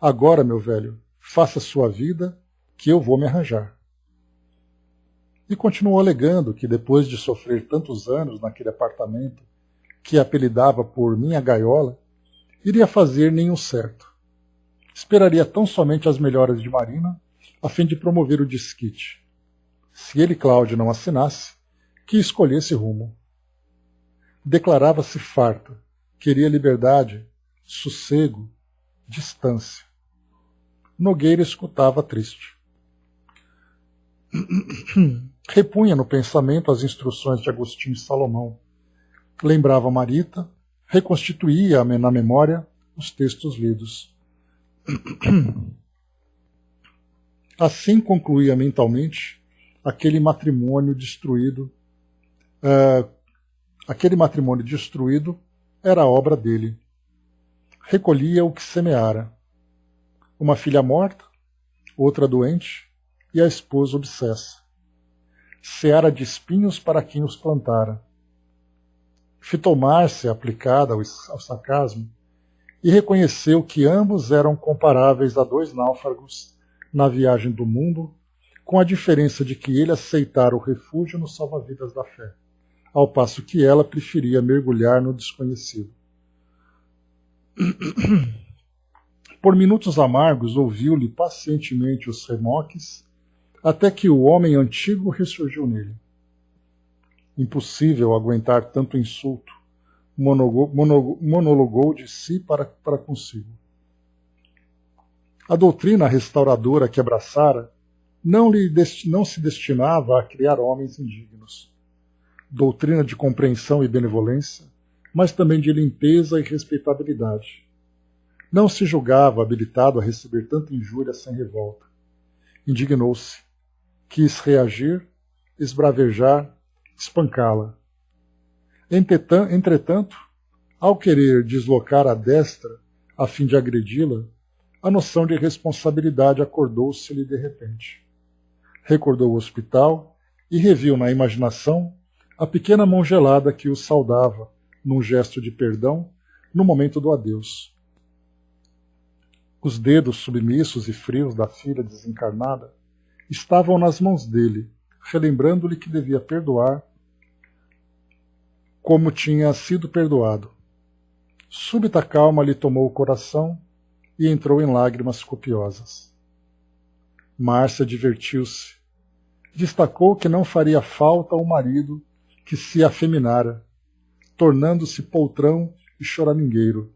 Agora, meu velho, faça sua vida, que eu vou me arranjar. E continuou alegando que depois de sofrer tantos anos naquele apartamento, que apelidava por minha gaiola, iria fazer nenhum certo. Esperaria tão somente as melhoras de Marina, a fim de promover o desquite. Se ele, Cláudio, não assinasse, que escolhesse rumo. Declarava-se farto, queria liberdade, sossego, distância. Nogueira escutava triste. Repunha no pensamento as instruções de Agostinho e Salomão. Lembrava Marita, reconstituía na memória os textos lidos. Assim concluía mentalmente aquele matrimônio destruído. Aquele matrimônio destruído era obra dele. Recolhia o que semeara. Uma filha morta, outra doente e a esposa obsessa. Seara de espinhos para quem os plantara. Fitou Márcia aplicada ao sarcasmo e reconheceu que ambos eram comparáveis a dois náufragos na viagem do mundo, com a diferença de que ele aceitara o refúgio no salva-vidas da fé, ao passo que ela preferia mergulhar no desconhecido. Por minutos amargos ouviu-lhe pacientemente os remoques, até que o homem antigo ressurgiu nele. Impossível aguentar tanto insulto, monologou de si para consigo. A doutrina restauradora que abraçara não se destinava a criar homens indignos. Doutrina de compreensão e benevolência, mas também de limpeza e respeitabilidade. Não se julgava habilitado a receber tanta injúria sem revolta. Indignou-se. Quis reagir, esbravejar, espancá-la. Entretanto, ao querer deslocar a destra a fim de agredi-la, a noção de responsabilidade acordou-se-lhe de repente. Recordou o hospital e reviu na imaginação a pequena mão gelada que o saudava, num gesto de perdão, no momento do adeus. Os dedos submissos e frios da filha desencarnada estavam nas mãos dele, relembrando-lhe que devia perdoar como tinha sido perdoado. Súbita calma lhe tomou o coração e entrou em lágrimas copiosas. Márcia divertiu-se. Destacou que não faria falta ao marido que se afeminara, tornando-se poltrão e choramingueiro.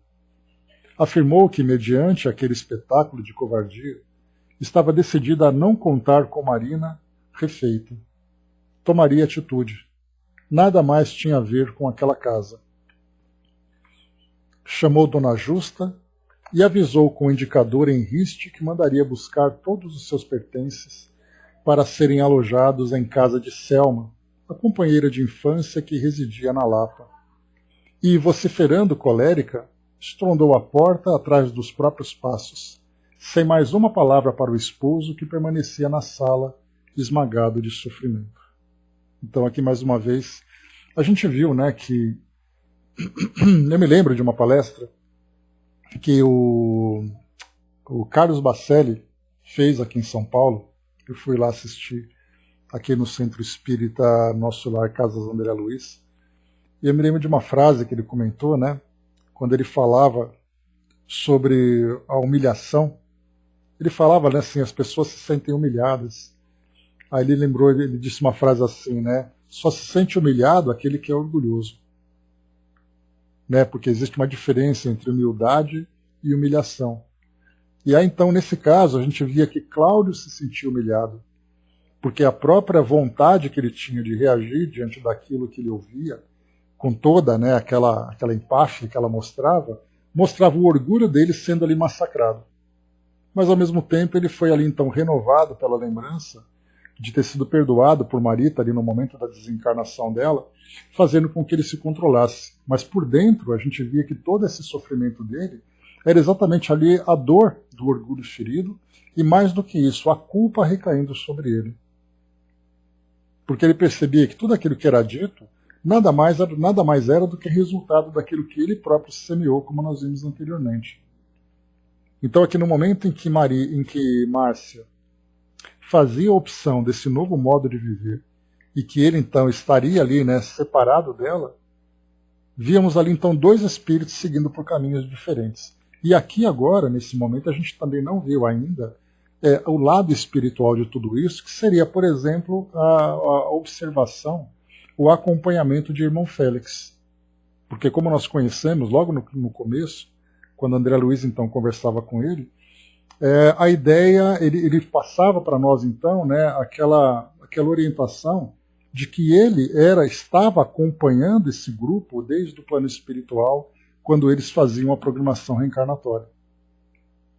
Afirmou que, mediante aquele espetáculo de covardia, estava decidida a não contar com Marina refeita. Tomaria atitude. Nada mais tinha a ver com aquela casa. Chamou Dona Justa e avisou com o indicador em riste que mandaria buscar todos os seus pertences para serem alojados em casa de Selma, a companheira de infância que residia na Lapa. E, vociferando colérica, estrondou a porta atrás dos próprios passos, sem mais uma palavra para o esposo que permanecia na sala, esmagado de sofrimento. Então aqui mais uma vez, a gente viu, né, que eu me lembro de uma palestra que o Carlos Bacelli fez aqui em São Paulo. Eu fui lá assistir aqui no Centro Espírita Nosso Lar Casas André Luiz. E eu me lembro de uma frase que ele comentou, né, quando ele falava sobre a humilhação. Ele falava, né, assim, as pessoas se sentem humilhadas. Aí ele lembrou, ele disse uma frase assim, né, só se sente humilhado aquele que é orgulhoso. Né, porque existe uma diferença entre humildade e humilhação. E aí então, nesse caso, a gente via que Cláudio se sentia humilhado, porque a própria vontade que ele tinha de reagir diante daquilo que ele ouvia, com toda, né, aquela empáfia que ela mostrava o orgulho dele sendo ali massacrado. Mas ao mesmo tempo ele foi ali então renovado pela lembrança de ter sido perdoado por Marita ali no momento da desencarnação dela, fazendo com que ele se controlasse. Mas por dentro a gente via que todo esse sofrimento dele era exatamente ali a dor do orgulho ferido e, mais do que isso, a culpa recaindo sobre ele. Porque ele percebia que tudo aquilo que era dito nada mais era do que resultado daquilo que ele próprio semeou, como nós vimos anteriormente. Então aqui no momento em que Márcia fazia a opção desse novo modo de viver e que ele então estaria ali, né, separado dela, víamos ali então dois espíritos seguindo por caminhos diferentes. E aqui agora, nesse momento, a gente também não viu ainda o lado espiritual de tudo isso, que seria, por exemplo, a observação, o acompanhamento de irmão Félix. Porque como nós conhecemos, logo no começo, quando André Luiz então conversava com ele, a ideia, ele passava para nós então, né, aquela orientação de que ele estava acompanhando esse grupo desde o plano espiritual, quando eles faziam a programação reencarnatória.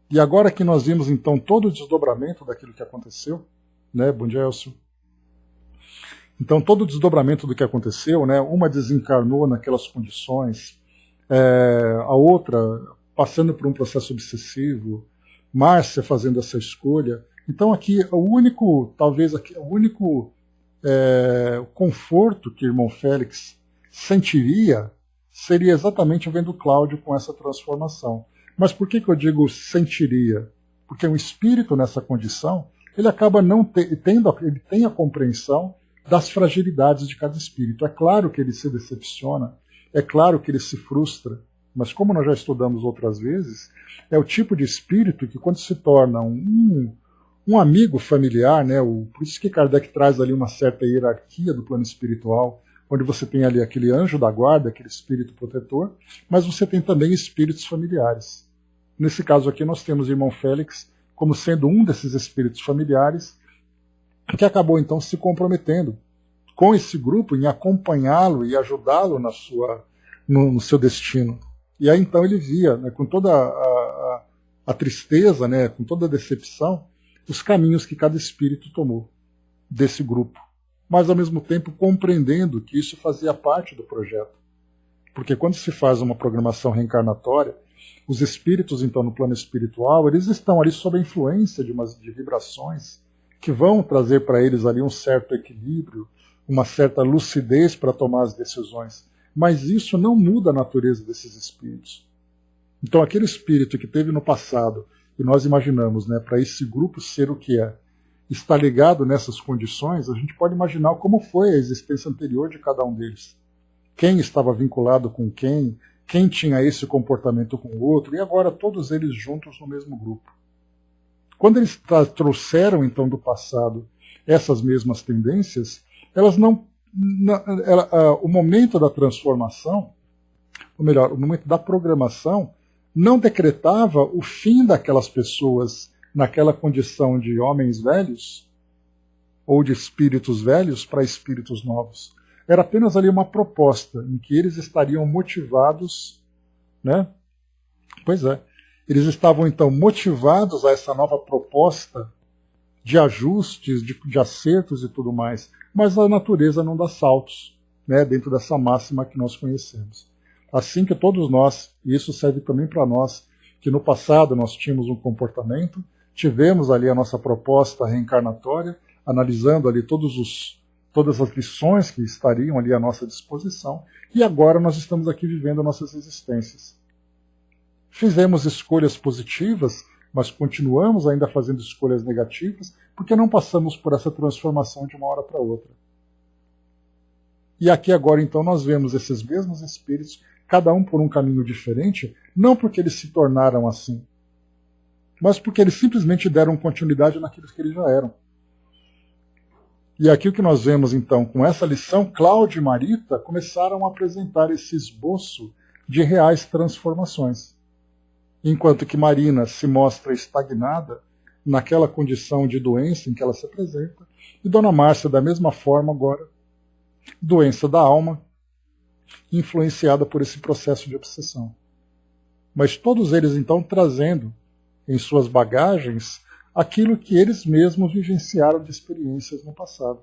E agora que nós vimos então todo o desdobramento daquilo que aconteceu, né, bom dia, Elcio. Então todo o desdobramento do que aconteceu, né, uma desencarnou naquelas condições, a outra passando por um processo obsessivo, Márcia fazendo essa escolha. Então aqui o único conforto que o irmão Félix sentiria seria exatamente vendo Cláudio com essa transformação. Mas por que eu digo sentiria? Porque um espírito nessa condição, ele acaba ele tem a compreensão das fragilidades de cada espírito. É claro que ele se decepciona, é claro que ele se frustra, mas como nós já estudamos outras vezes, é o tipo de espírito que quando se torna um amigo familiar, né, por isso que Kardec traz ali uma certa hierarquia do plano espiritual, onde você tem ali aquele anjo da guarda, aquele espírito protetor, mas você tem também espíritos familiares. Nesse caso aqui nós temos o irmão Félix como sendo um desses espíritos familiares, que acabou então se comprometendo com esse grupo em acompanhá-lo e ajudá-lo no seu destino. E aí então ele via, né, com toda a tristeza, né, com toda a decepção, os caminhos que cada espírito tomou desse grupo. Mas ao mesmo tempo compreendendo que isso fazia parte do projeto. Porque quando se faz uma programação reencarnatória, os espíritos então no plano espiritual, eles estão ali sob a influência de vibrações que vão trazer para eles ali um certo equilíbrio, uma certa lucidez para tomar as decisões. Mas isso não muda a natureza desses espíritos. Então aquele espírito que teve no passado, e nós imaginamos, né, para esse grupo ser o que é, está ligado nessas condições, a gente pode imaginar como foi a existência anterior de cada um deles. Quem estava vinculado com quem tinha esse comportamento com o outro, e agora todos eles juntos no mesmo grupo. Quando eles trouxeram então do passado essas mesmas tendências, elas não, o momento da transformação, ou melhor, o momento da programação, não decretava o fim daquelas pessoas naquela condição de homens velhos ou de espíritos velhos para espíritos novos. Era apenas ali uma proposta em que eles estariam motivados, né? Pois é, eles estavam então motivados a essa nova proposta de ajustes, de acertos e tudo mais, mas a natureza não dá saltos, né, dentro dessa máxima que nós conhecemos. Assim que todos nós, e isso serve também para nós, que no passado nós tínhamos um comportamento, tivemos ali a nossa proposta reencarnatória, analisando ali todas as lições que estariam ali à nossa disposição, e agora nós estamos aqui vivendo nossas existências. Fizemos escolhas positivas, mas continuamos ainda fazendo escolhas negativas, porque não passamos por essa transformação de uma hora para outra. E aqui agora então nós vemos esses mesmos espíritos, cada um por um caminho diferente, não porque eles se tornaram assim, mas porque eles simplesmente deram continuidade naquilo que eles já eram. E aqui o que nós vemos então, com essa lição, Cláudio e Marita começaram a apresentar esse esboço de reais transformações. Enquanto que Marina se mostra estagnada naquela condição de doença em que ela se apresenta, e Dona Márcia, da mesma forma agora, doença da alma, influenciada por esse processo de obsessão. Mas todos eles então trazendo em suas bagagens aquilo que eles mesmos vivenciaram de experiências no passado.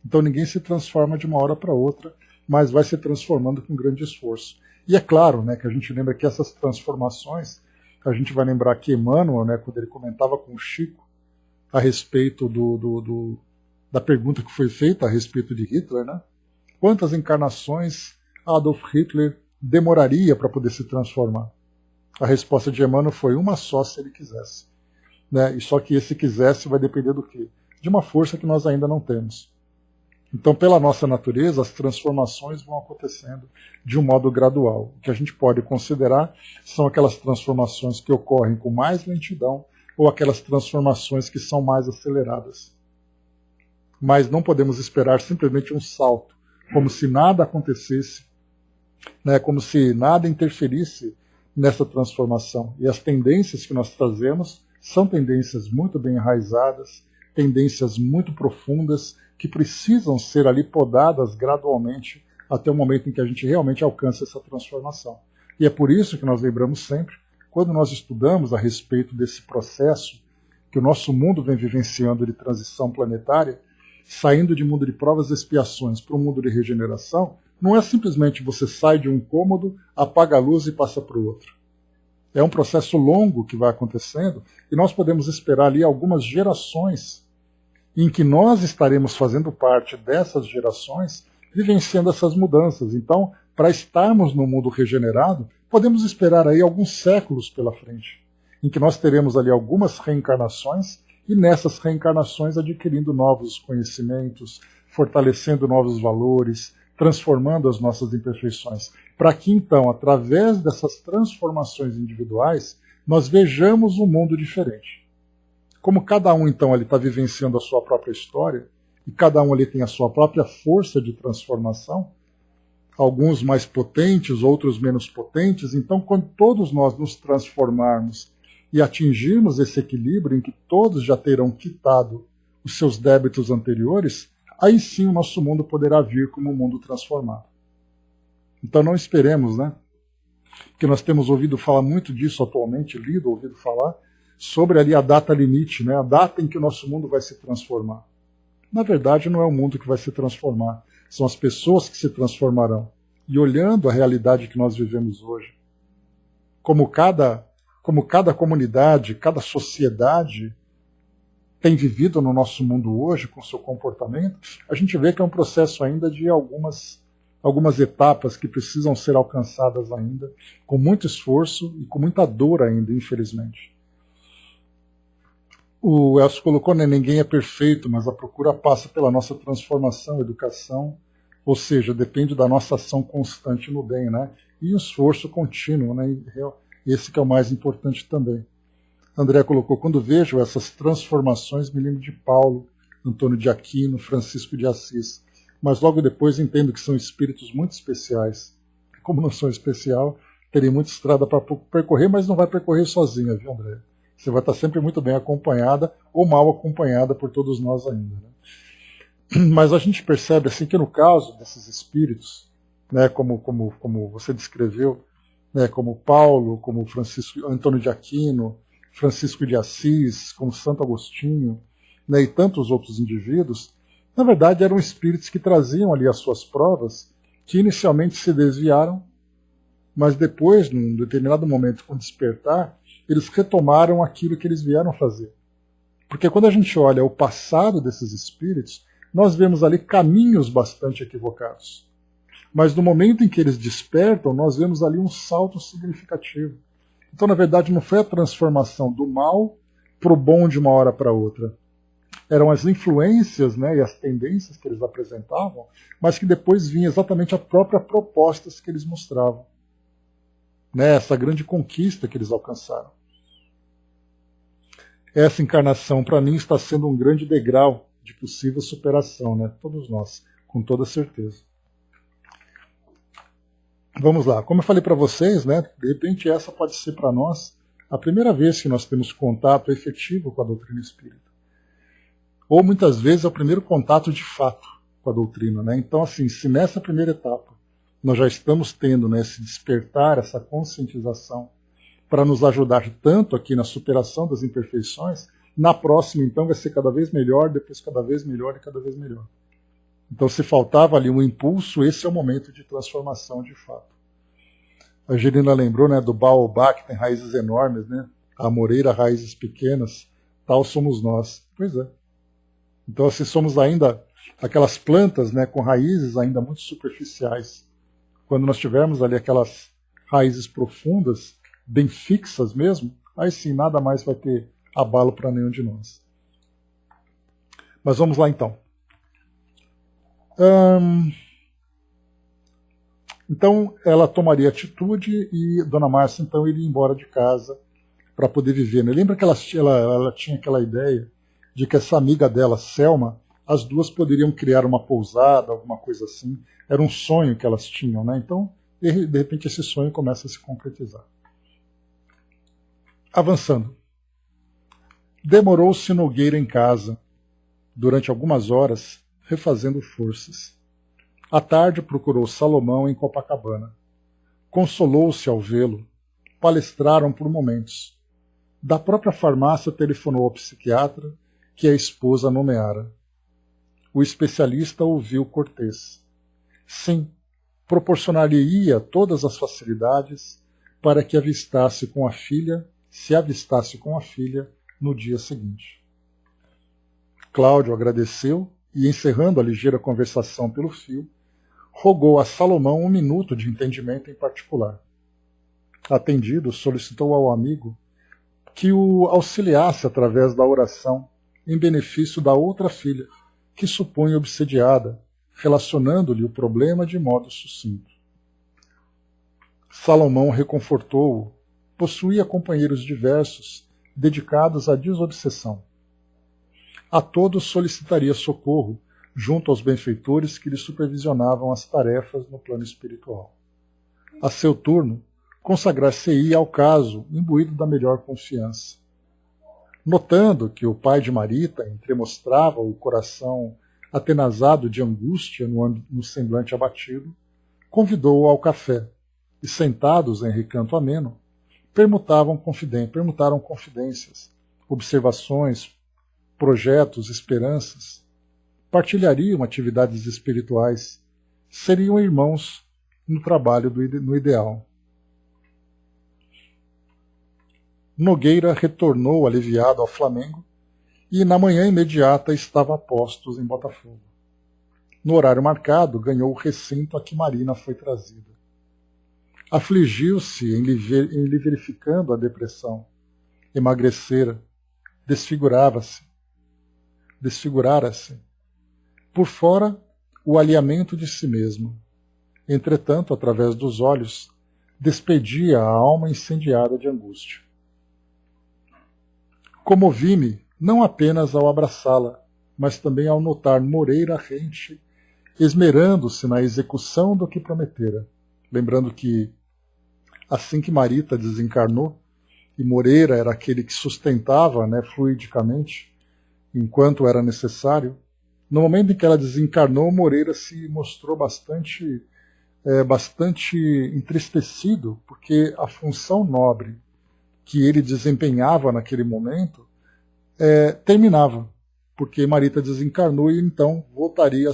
Então ninguém se transforma de uma hora para outra, mas vai se transformando com grande esforço. E é claro, né, que a gente lembra que essas transformações, a gente vai lembrar que Emmanuel, né, quando ele comentava com o Chico a respeito da pergunta que foi feita a respeito de Hitler, né? Quantas encarnações Adolf Hitler demoraria para poder se transformar? A resposta de Emmanuel foi uma só se ele quisesse. Né? E só que esse quisesse vai depender do quê? De uma força que nós ainda não temos. Então, pela nossa natureza, as transformações vão acontecendo de um modo gradual. O que a gente pode considerar são aquelas transformações que ocorrem com mais lentidão ou aquelas transformações que são mais aceleradas. Mas não podemos esperar simplesmente um salto, como se nada acontecesse, né? Como se nada interferisse nessa transformação. E as tendências que nós trazemos são tendências muito bem enraizadas, tendências muito profundas, que precisam ser ali podadas gradualmente até o momento em que a gente realmente alcança essa transformação. E é por isso que nós lembramos sempre, quando nós estudamos a respeito desse processo que o nosso mundo vem vivenciando de transição planetária, saindo de mundo de provas e expiações para um mundo de regeneração, não é simplesmente você sai de um cômodo, apaga a luz e passa para o outro. É um processo longo que vai acontecendo e nós podemos esperar ali algumas gerações em que nós estaremos fazendo parte dessas gerações, vivenciando essas mudanças. Então, para estarmos no mundo regenerado, podemos esperar aí alguns séculos pela frente, em que nós teremos ali algumas reencarnações e nessas reencarnações adquirindo novos conhecimentos, fortalecendo novos valores, transformando as nossas imperfeições, para que então, através dessas transformações individuais, nós vejamos um mundo diferente. Como cada um, então, ali está vivenciando a sua própria história, e cada um ali tem a sua própria força de transformação, alguns mais potentes, outros menos potentes, então, quando todos nós nos transformarmos e atingirmos esse equilíbrio em que todos já terão quitado os seus débitos anteriores, aí sim o nosso mundo poderá vir como um mundo transformado. Então não esperemos, né? Porque nós temos ouvido falar muito disso atualmente, ouvido falar, sobre ali a data limite, né? A data em que o nosso mundo vai se transformar. Na verdade, não é o mundo que vai se transformar, são as pessoas que se transformarão. E olhando a realidade que nós vivemos hoje, como cada comunidade, cada sociedade tem vivido no nosso mundo hoje com seu comportamento, a gente vê que é um processo ainda de algumas etapas que precisam ser alcançadas ainda, com muito esforço e com muita dor ainda, infelizmente. O Elcio colocou, né, ninguém é perfeito, mas a procura passa pela nossa transformação, educação, ou seja, depende da nossa ação constante no bem, né? E o esforço contínuo, né? Esse que é o mais importante também. André colocou, quando vejo essas transformações, me lembro de Paulo, Antônio de Aquino, Francisco de Assis. Mas logo depois entendo que são espíritos muito especiais. Como não sou especial, terei muita estrada para percorrer, mas não vai percorrer sozinha, viu, André? Você vai estar sempre muito bem acompanhada ou mal acompanhada por todos nós ainda. Né? Mas a gente percebe assim que no caso desses espíritos, né, como você descreveu, né, como Paulo, como Francisco, Antônio de Aquino, Francisco de Assis, como Santo Agostinho, né, e tantos outros indivíduos, na verdade eram espíritos que traziam ali as suas provas, que inicialmente se desviaram, mas depois, num determinado momento, com despertar, eles retomaram aquilo que eles vieram fazer. Porque quando a gente olha o passado desses espíritos, nós vemos ali caminhos bastante equivocados. Mas no momento em que eles despertam, nós vemos ali um salto significativo. Então, na verdade, não foi a transformação do mal para o bom de uma hora para outra. Eram as influências, né, e as tendências que eles apresentavam, mas que depois vinha exatamente a própria proposta que eles mostravam. Né, essa grande conquista que eles alcançaram. Essa encarnação, para mim, está sendo um grande degrau de possível superação, né? Todos nós, com toda certeza. Vamos lá, como eu falei para vocês, né, de repente essa pode ser para nós a primeira vez que nós temos contato efetivo com a doutrina espírita. Ou muitas vezes é o primeiro contato de fato com a doutrina. Né? Então, assim, se nessa primeira etapa nós já estamos tendo, né, esse despertar, essa conscientização, para nos ajudar tanto aqui na superação das imperfeições, na próxima, então, vai ser cada vez melhor, depois cada vez melhor e cada vez melhor. Então, se faltava ali um impulso, esse é o momento de transformação de fato. A Angelina lembrou, né, do baobá, que tem raízes enormes, né? A moreira, raízes pequenas, tal somos nós. Pois é. Então, assim, somos ainda aquelas plantas, né, com raízes ainda muito superficiais. Quando nós tivermos ali aquelas raízes profundas, bem fixas mesmo, aí sim, nada mais vai ter abalo para nenhum de nós. Mas vamos lá então. Então ela tomaria atitude e Dona Márcia então iria embora de casa para poder viver. Né? Lembra que ela tinha aquela ideia de que essa amiga dela, Selma, as duas poderiam criar uma pousada, alguma coisa assim. Era um sonho que elas tinham. Né? Então, de repente, esse sonho começa a se concretizar. Avançando. Demorou-se Nogueira em casa, durante algumas horas, refazendo forças. À tarde procurou Salomão em Copacabana. Consolou-se ao vê-lo. Palestraram por momentos. Da própria farmácia telefonou ao psiquiatra, que a esposa nomeara. O especialista ouviu cortês. Sim, proporcionaria todas as facilidades para que se avistasse com a filha no dia seguinte. Cláudio agradeceu e, encerrando a ligeira conversação pelo fio, rogou a Salomão 1 minuto de entendimento em particular. Atendido, solicitou ao amigo que o auxiliasse através da oração em benefício da outra filha, que supunha obsediada, relacionando-lhe o problema de modo sucinto. Salomão reconfortou-o. Possuía companheiros diversos, dedicados à desobsessão. A todos solicitaria socorro, junto aos benfeitores que lhe supervisionavam as tarefas no plano espiritual. A seu turno, consagrar-se-ia ao caso, imbuído da melhor confiança. Notando que o pai de Marita entremostrava o coração atenazado de angústia no semblante abatido, convidou-o ao café, e sentados em recanto ameno, permutaram confidências, observações, projetos, esperanças, partilhariam atividades espirituais, seriam irmãos no trabalho no ideal. Nogueira retornou aliviado ao Flamengo e na manhã imediata estava a postos em Botafogo. No horário marcado, ganhou o recinto a que Marina foi trazida. Afligiu-se em lhe verificando a depressão. Emagrecera, desfigurara-se. Por fora, o alinhamento de si mesmo. Entretanto, através dos olhos, despedia a alma incendiada de angústia. Comovi-me não apenas ao abraçá-la, mas também ao notar Moreira rente, esmerando-se na execução do que prometera. Lembrando que, assim que Marita desencarnou, e Moreira era aquele que sustentava, né, fluidicamente, enquanto era necessário, no momento em que ela desencarnou, Moreira se mostrou bastante entristecido, porque a função nobre que ele desempenhava naquele momento terminava, porque Marita desencarnou e então voltaria à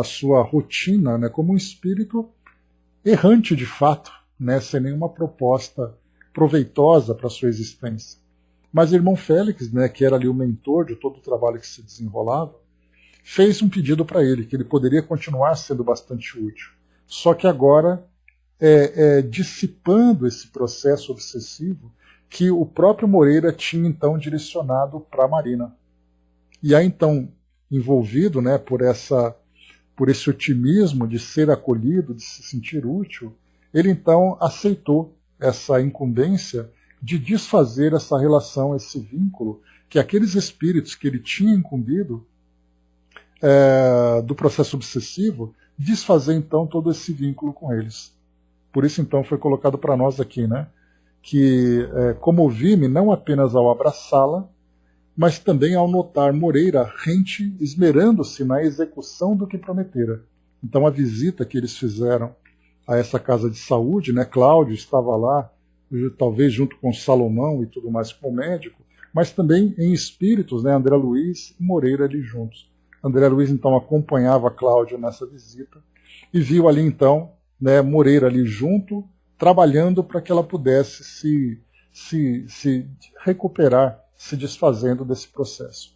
sua rotina, né, como um espírito errante de fato, né, sem nenhuma proposta proveitosa para a sua existência. Mas o irmão Félix, né, que era ali o mentor de todo o trabalho que se desenrolava, fez um pedido para ele, que ele poderia continuar sendo bastante útil. Só que agora, dissipando esse processo obsessivo que o próprio Moreira tinha então direcionado para a Marina. E aí então, envolvido, né, por esse otimismo de ser acolhido, de se sentir útil, ele então aceitou essa incumbência de desfazer essa relação, esse vínculo, que aqueles espíritos que ele tinha incumbido do processo obsessivo, desfazer então todo esse vínculo com eles. Por isso então foi colocado para nós aqui, né, que comovi-me não apenas ao abraçá-la, mas também ao notar Moreira rente esmerando-se na execução do que prometera. Então a visita que eles fizeram a essa casa de saúde, né, Cláudio estava lá, talvez junto com Salomão e tudo mais, com o médico, mas também em espíritos, né, André Luiz e Moreira ali juntos. André Luiz então acompanhava Cláudio nessa visita e viu ali então, né, Moreira ali junto, trabalhando para que ela pudesse se recuperar, se desfazendo desse processo.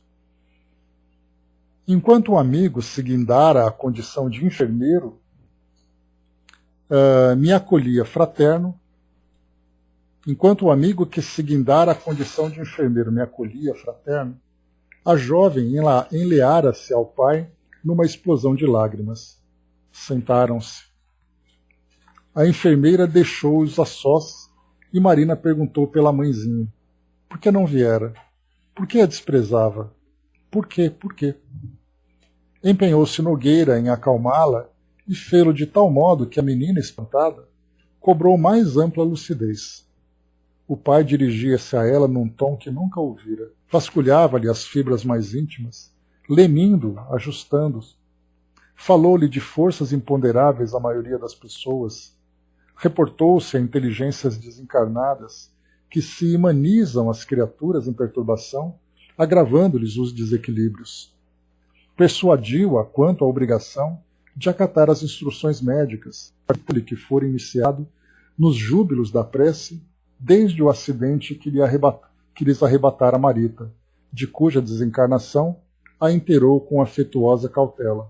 Enquanto o amigo se guindara à condição de enfermeiro, me acolhia fraterno. Enquanto o amigo que se guindara à condição de enfermeiro me acolhia fraterno, a jovem enleara-se ao pai numa explosão de lágrimas. Sentaram-se. A enfermeira deixou-os a sós e Marina perguntou pela mãezinha. Por que não viera? Por que a desprezava? Por quê? Por quê? Empenhou-se Nogueira em acalmá-la e fê-lo de tal modo que a menina, espantada, cobrou mais ampla lucidez. O pai dirigia-se a ela num tom que nunca ouvira. Vasculhava-lhe as fibras mais íntimas, lemindo, ajustando. Falou-lhe de forças imponderáveis à maioria das pessoas. Reportou-se a inteligências desencarnadas que se imanizam às criaturas em perturbação, agravando-lhes os desequilíbrios. Persuadiu-a quanto à obrigação de acatar as instruções médicas, que for iniciado nos júbilos da prece, desde o acidente que lhes arrebatara Marita, de cuja desencarnação a inteirou com afetuosa cautela.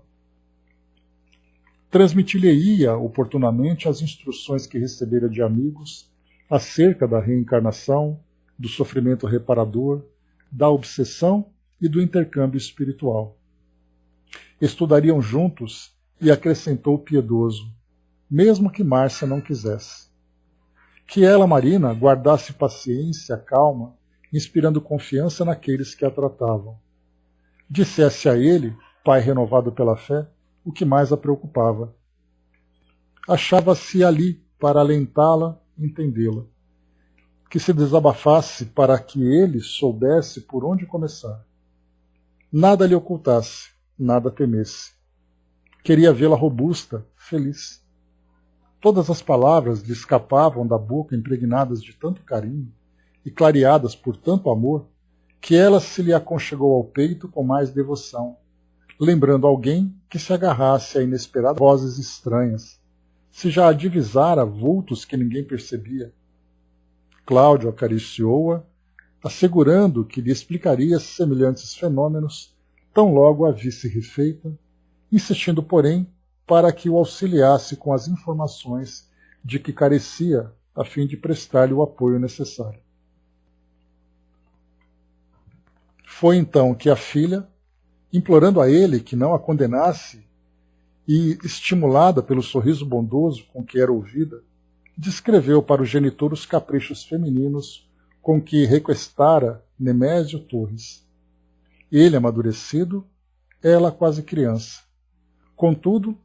Transmitir-lhe-ia oportunamente as instruções que recebera de amigos acerca da reencarnação, do sofrimento reparador, da obsessão e do intercâmbio espiritual. Estudariam juntos e acrescentou piedoso, mesmo que Márcia não quisesse. Que ela, Marina, guardasse paciência, calma, inspirando confiança naqueles que a tratavam. Dissesse a ele, pai renovado pela fé, o que mais a preocupava. Achava-se ali para alentá-la, entendê-la. Que se desabafasse para que ele soubesse por onde começar. Nada lhe ocultasse, nada temesse. Queria vê-la robusta, feliz. Todas as palavras lhe escapavam da boca impregnadas de tanto carinho e clareadas por tanto amor, que ela se lhe aconchegou ao peito com mais devoção, lembrando alguém que se agarrasse a inesperadas vozes estranhas, se já a divisara vultos que ninguém percebia. Cláudio acariciou-a, assegurando que lhe explicaria semelhantes fenômenos tão logo a visse refeita, insistindo, porém, para que o auxiliasse com as informações de que carecia, a fim de prestar-lhe o apoio necessário. Foi então que a filha, implorando a ele que não a condenasse e estimulada pelo sorriso bondoso com que era ouvida, descreveu para o genitor os caprichos femininos com que requestara Nemésio Torres. ele amadurecido, ela quase criança. Contudo,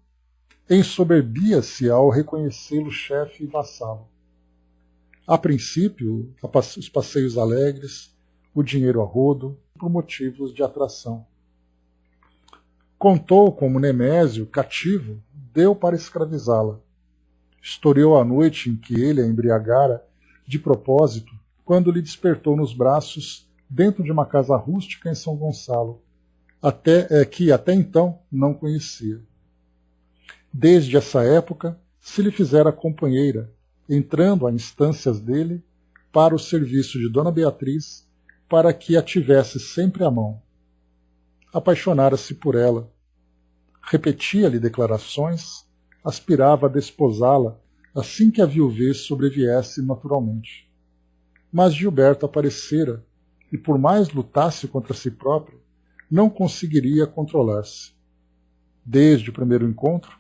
ensoberbia-se ao reconhecê-lo chefe e vassalo. A princípio, os passeios alegres, o dinheiro a rodo, por motivos de atração. Contou como Nemésio, cativo, deu para escravizá-la. Historiou a noite em que ele a embriagara, de propósito, quando lhe despertou nos braços, dentro de uma casa rústica em São Gonçalo, que até então não conhecia. Desde essa época, se lhe fizera companheira, entrando a instâncias dele para o serviço de Dona Beatriz, para que a tivesse sempre à mão. Apaixonara-se por ela. Repetia-lhe declarações, aspirava a desposá-la assim que a viuvez sobreviesse naturalmente. Mas Gilberto aparecera, e por mais lutasse contra si próprio, não conseguiria controlar-se. Desde o primeiro encontro,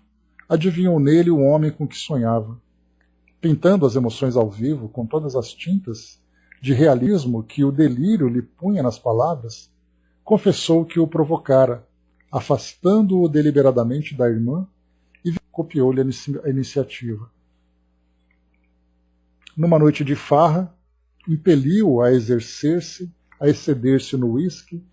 adivinhou nele o homem com que sonhava. Pintando as emoções ao vivo com todas as tintas de realismo que o delírio lhe punha nas palavras, confessou que o provocara, afastando-o deliberadamente da irmã, e copiou-lhe a iniciativa. Numa noite de farra, impeliu-o a exercer-se, a exceder-se no uísque,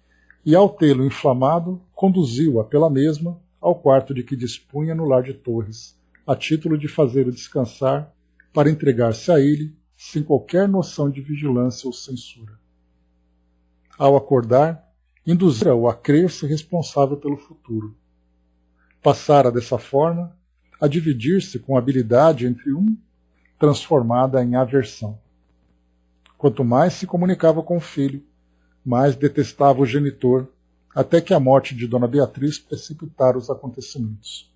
e ao tê-lo inflamado, conduziu-a pela mesma ao quarto de que dispunha no lar de Torres, a título de fazê-lo descansar, para entregar-se a ele, sem qualquer noção de vigilância ou censura. Ao acordar, induzira-o a crer-se responsável pelo futuro. Passara dessa forma a dividir-se com habilidade entre transformada em aversão. Quanto mais se comunicava com o filho, mais detestava o genitor, até que a morte de Dona Beatriz precipitara os acontecimentos.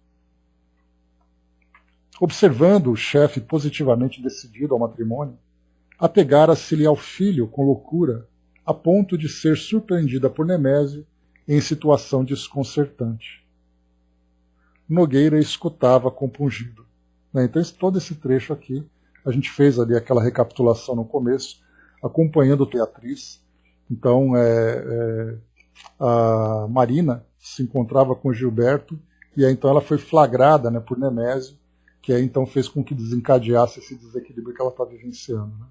Observando o chefe positivamente decidido ao matrimônio, apegara-se-lhe ao filho com loucura, a ponto de ser surpreendida por Nemésio em situação desconcertante. Nogueira escutava compungido. Então, todo esse trecho aqui, a gente fez ali aquela recapitulação no começo, acompanhando a Beatriz. Então, a Marina se encontrava com Gilberto, e aí, então ela foi flagrada, né, por Nemésio, que aí, então fez com que desencadeasse esse desequilíbrio que ela está vivenciando. Né?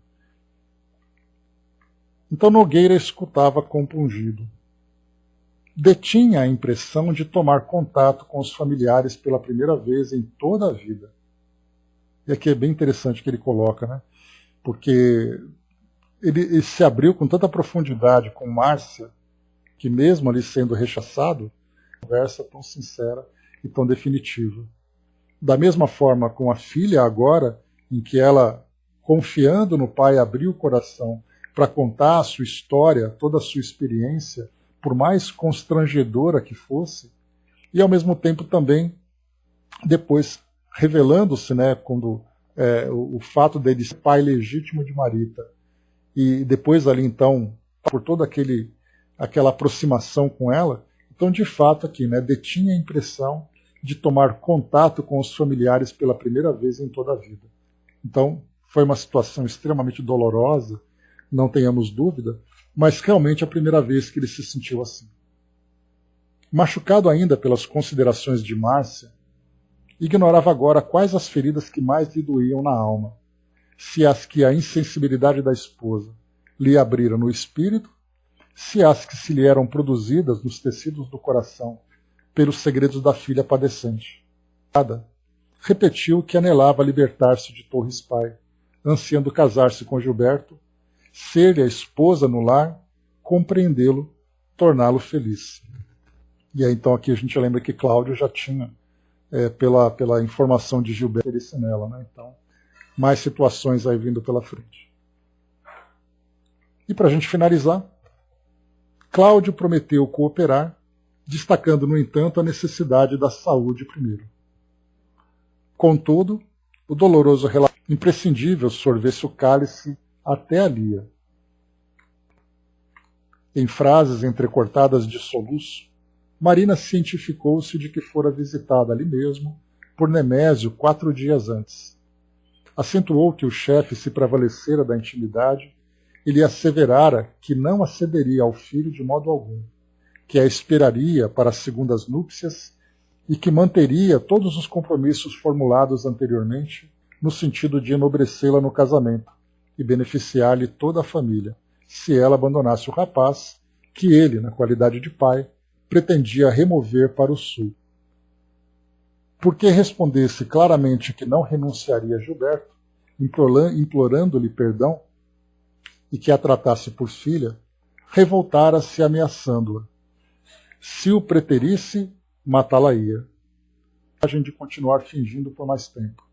Então Nogueira escutava compungido. Detinha a impressão de tomar contato com os familiares pela primeira vez em toda a vida. E aqui é bem interessante que ele coloca, né? Porque ele se abriu com tanta profundidade com Márcia, que mesmo ali sendo rechaçado, conversa tão sincera e tão definitiva. Da mesma forma com a filha agora, em que ela, confiando no pai, abriu o coração para contar a sua história, toda a sua experiência, por mais constrangedora que fosse, e ao mesmo tempo também, depois, revelando-se, né, quando o fato dele ser pai legítimo de Marita, e depois ali então, por toda aquela aproximação com ela, então de fato aqui, né, detinha a impressão de tomar contato com os familiares pela primeira vez em toda a vida. Então, foi uma situação extremamente dolorosa, não tenhamos dúvida, mas realmente a primeira vez que ele se sentiu assim. Machucado ainda pelas considerações de Márcia, ignorava agora quais as feridas que mais lhe doíam na alma, se as que a insensibilidade da esposa lhe abrira no espírito, se as que se lhe eram produzidas nos tecidos do coração pelos segredos da filha padecente. Repetiu que anelava libertar-se de Torres pai, ansiando casar-se com Gilberto, ser-lhe a esposa no lar, compreendê-lo, torná-lo feliz. E aí então aqui a gente lembra que Cláudio já tinha, pela informação de Gilberto, interesse nela, né? Então, mais situações aí vindo pela frente. E para a gente finalizar, Cláudio prometeu cooperar, destacando, no entanto, a necessidade da saúde primeiro. Contudo, o doloroso relato imprescindível sorver-se o cálice até a Lia. Em frases entrecortadas de soluço, Marina cientificou-se de que fora visitada ali mesmo por Nemésio 4 dias antes. Acentuou que o chefe se prevalecera da intimidade e lhe asseverara que não acederia ao filho de modo algum, que a esperaria para as segundas núpcias e que manteria todos os compromissos formulados anteriormente no sentido de enobrecê-la no casamento e beneficiar-lhe toda a família, se ela abandonasse o rapaz que ele, na qualidade de pai, pretendia remover para o sul. Porque respondesse claramente que não renunciaria a Gilberto, implorando-lhe perdão e que a tratasse por filha, revoltara-se ameaçando-a. Se o preterisse, matá-la-ia. De continuar fingindo por mais tempo.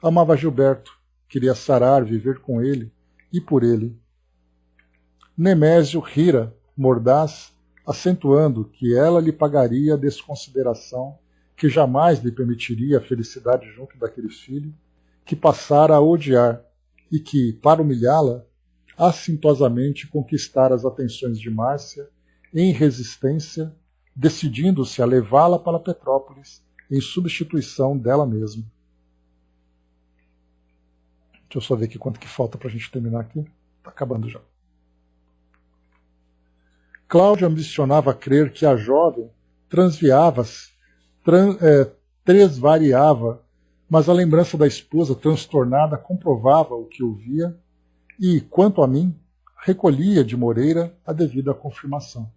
Amava Gilberto, queria sarar, viver com ele e por ele. Nemésio rira, mordaz, acentuando que ela lhe pagaria a desconsideração que jamais lhe permitiria a felicidade junto daquele filho, que passara a odiar e que, para humilhá-la, assintosamente conquistara as atenções de Márcia, em resistência, decidindo-se a levá-la para Petrópolis em substituição dela mesma. Deixa eu só ver aqui quanto que falta para a gente terminar aqui. Está acabando já. Cláudio ambicionava crer que a jovem tresvariava, mas a lembrança da esposa transtornada comprovava o que ouvia e, quanto a mim, recolhia de Moreira a devida confirmação.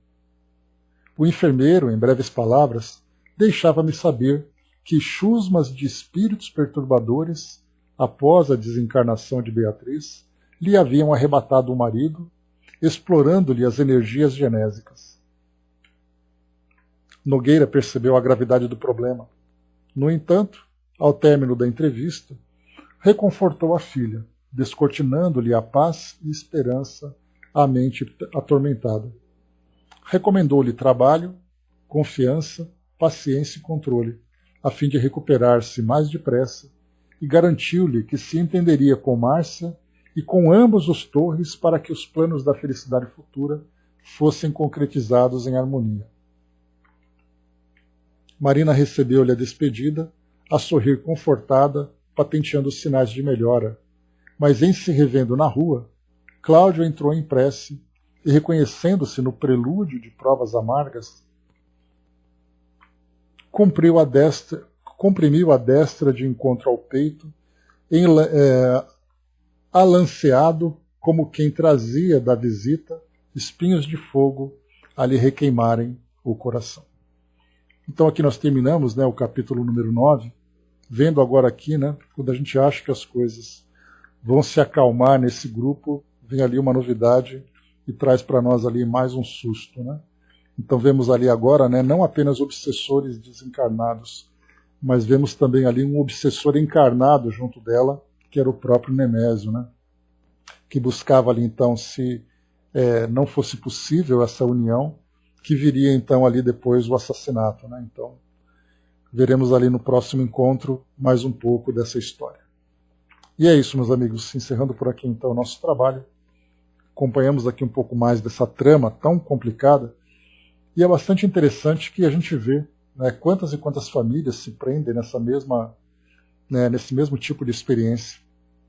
O enfermeiro, em breves palavras, deixava-me saber que chusmas de espíritos perturbadores, após a desencarnação de Beatriz, lhe haviam arrebatado o marido, explorando-lhe as energias genésicas. Nogueira percebeu a gravidade do problema. No entanto, ao término da entrevista, reconfortou a filha, descortinando-lhe a paz e esperança à mente atormentada. Recomendou-lhe trabalho, confiança, paciência e controle, a fim de recuperar-se mais depressa, e garantiu-lhe que se entenderia com Márcia e com ambos os Torres para que os planos da felicidade futura fossem concretizados em harmonia. Marina recebeu-lhe a despedida, a sorrir confortada, patenteando sinais de melhora, mas em se revendo na rua, Cláudio entrou em prece e, reconhecendo-se no prelúdio de provas amargas, comprimiu a destra de encontro ao peito, alanceado como quem trazia da visita espinhos de fogo a lhe requeimarem o coração. Então aqui nós terminamos, né, o capítulo número 9, vendo agora aqui, né, quando a gente acha que as coisas vão se acalmar nesse grupo, vem ali uma novidade e traz para nós ali mais um susto, né? Então vemos ali agora, né, não apenas obsessores desencarnados, mas vemos também ali um obsessor encarnado junto dela, que era o próprio Nemésio, né, que buscava ali então, se não fosse possível essa união, que viria então ali depois o assassinato, né? Então veremos ali no próximo encontro mais um pouco dessa história. E é isso, meus amigos, encerrando por aqui então o nosso trabalho. Acompanhamos aqui um pouco mais dessa trama tão complicada, e é bastante interessante que a gente vê, né, quantas e quantas famílias se prendem nesse mesmo tipo de experiência.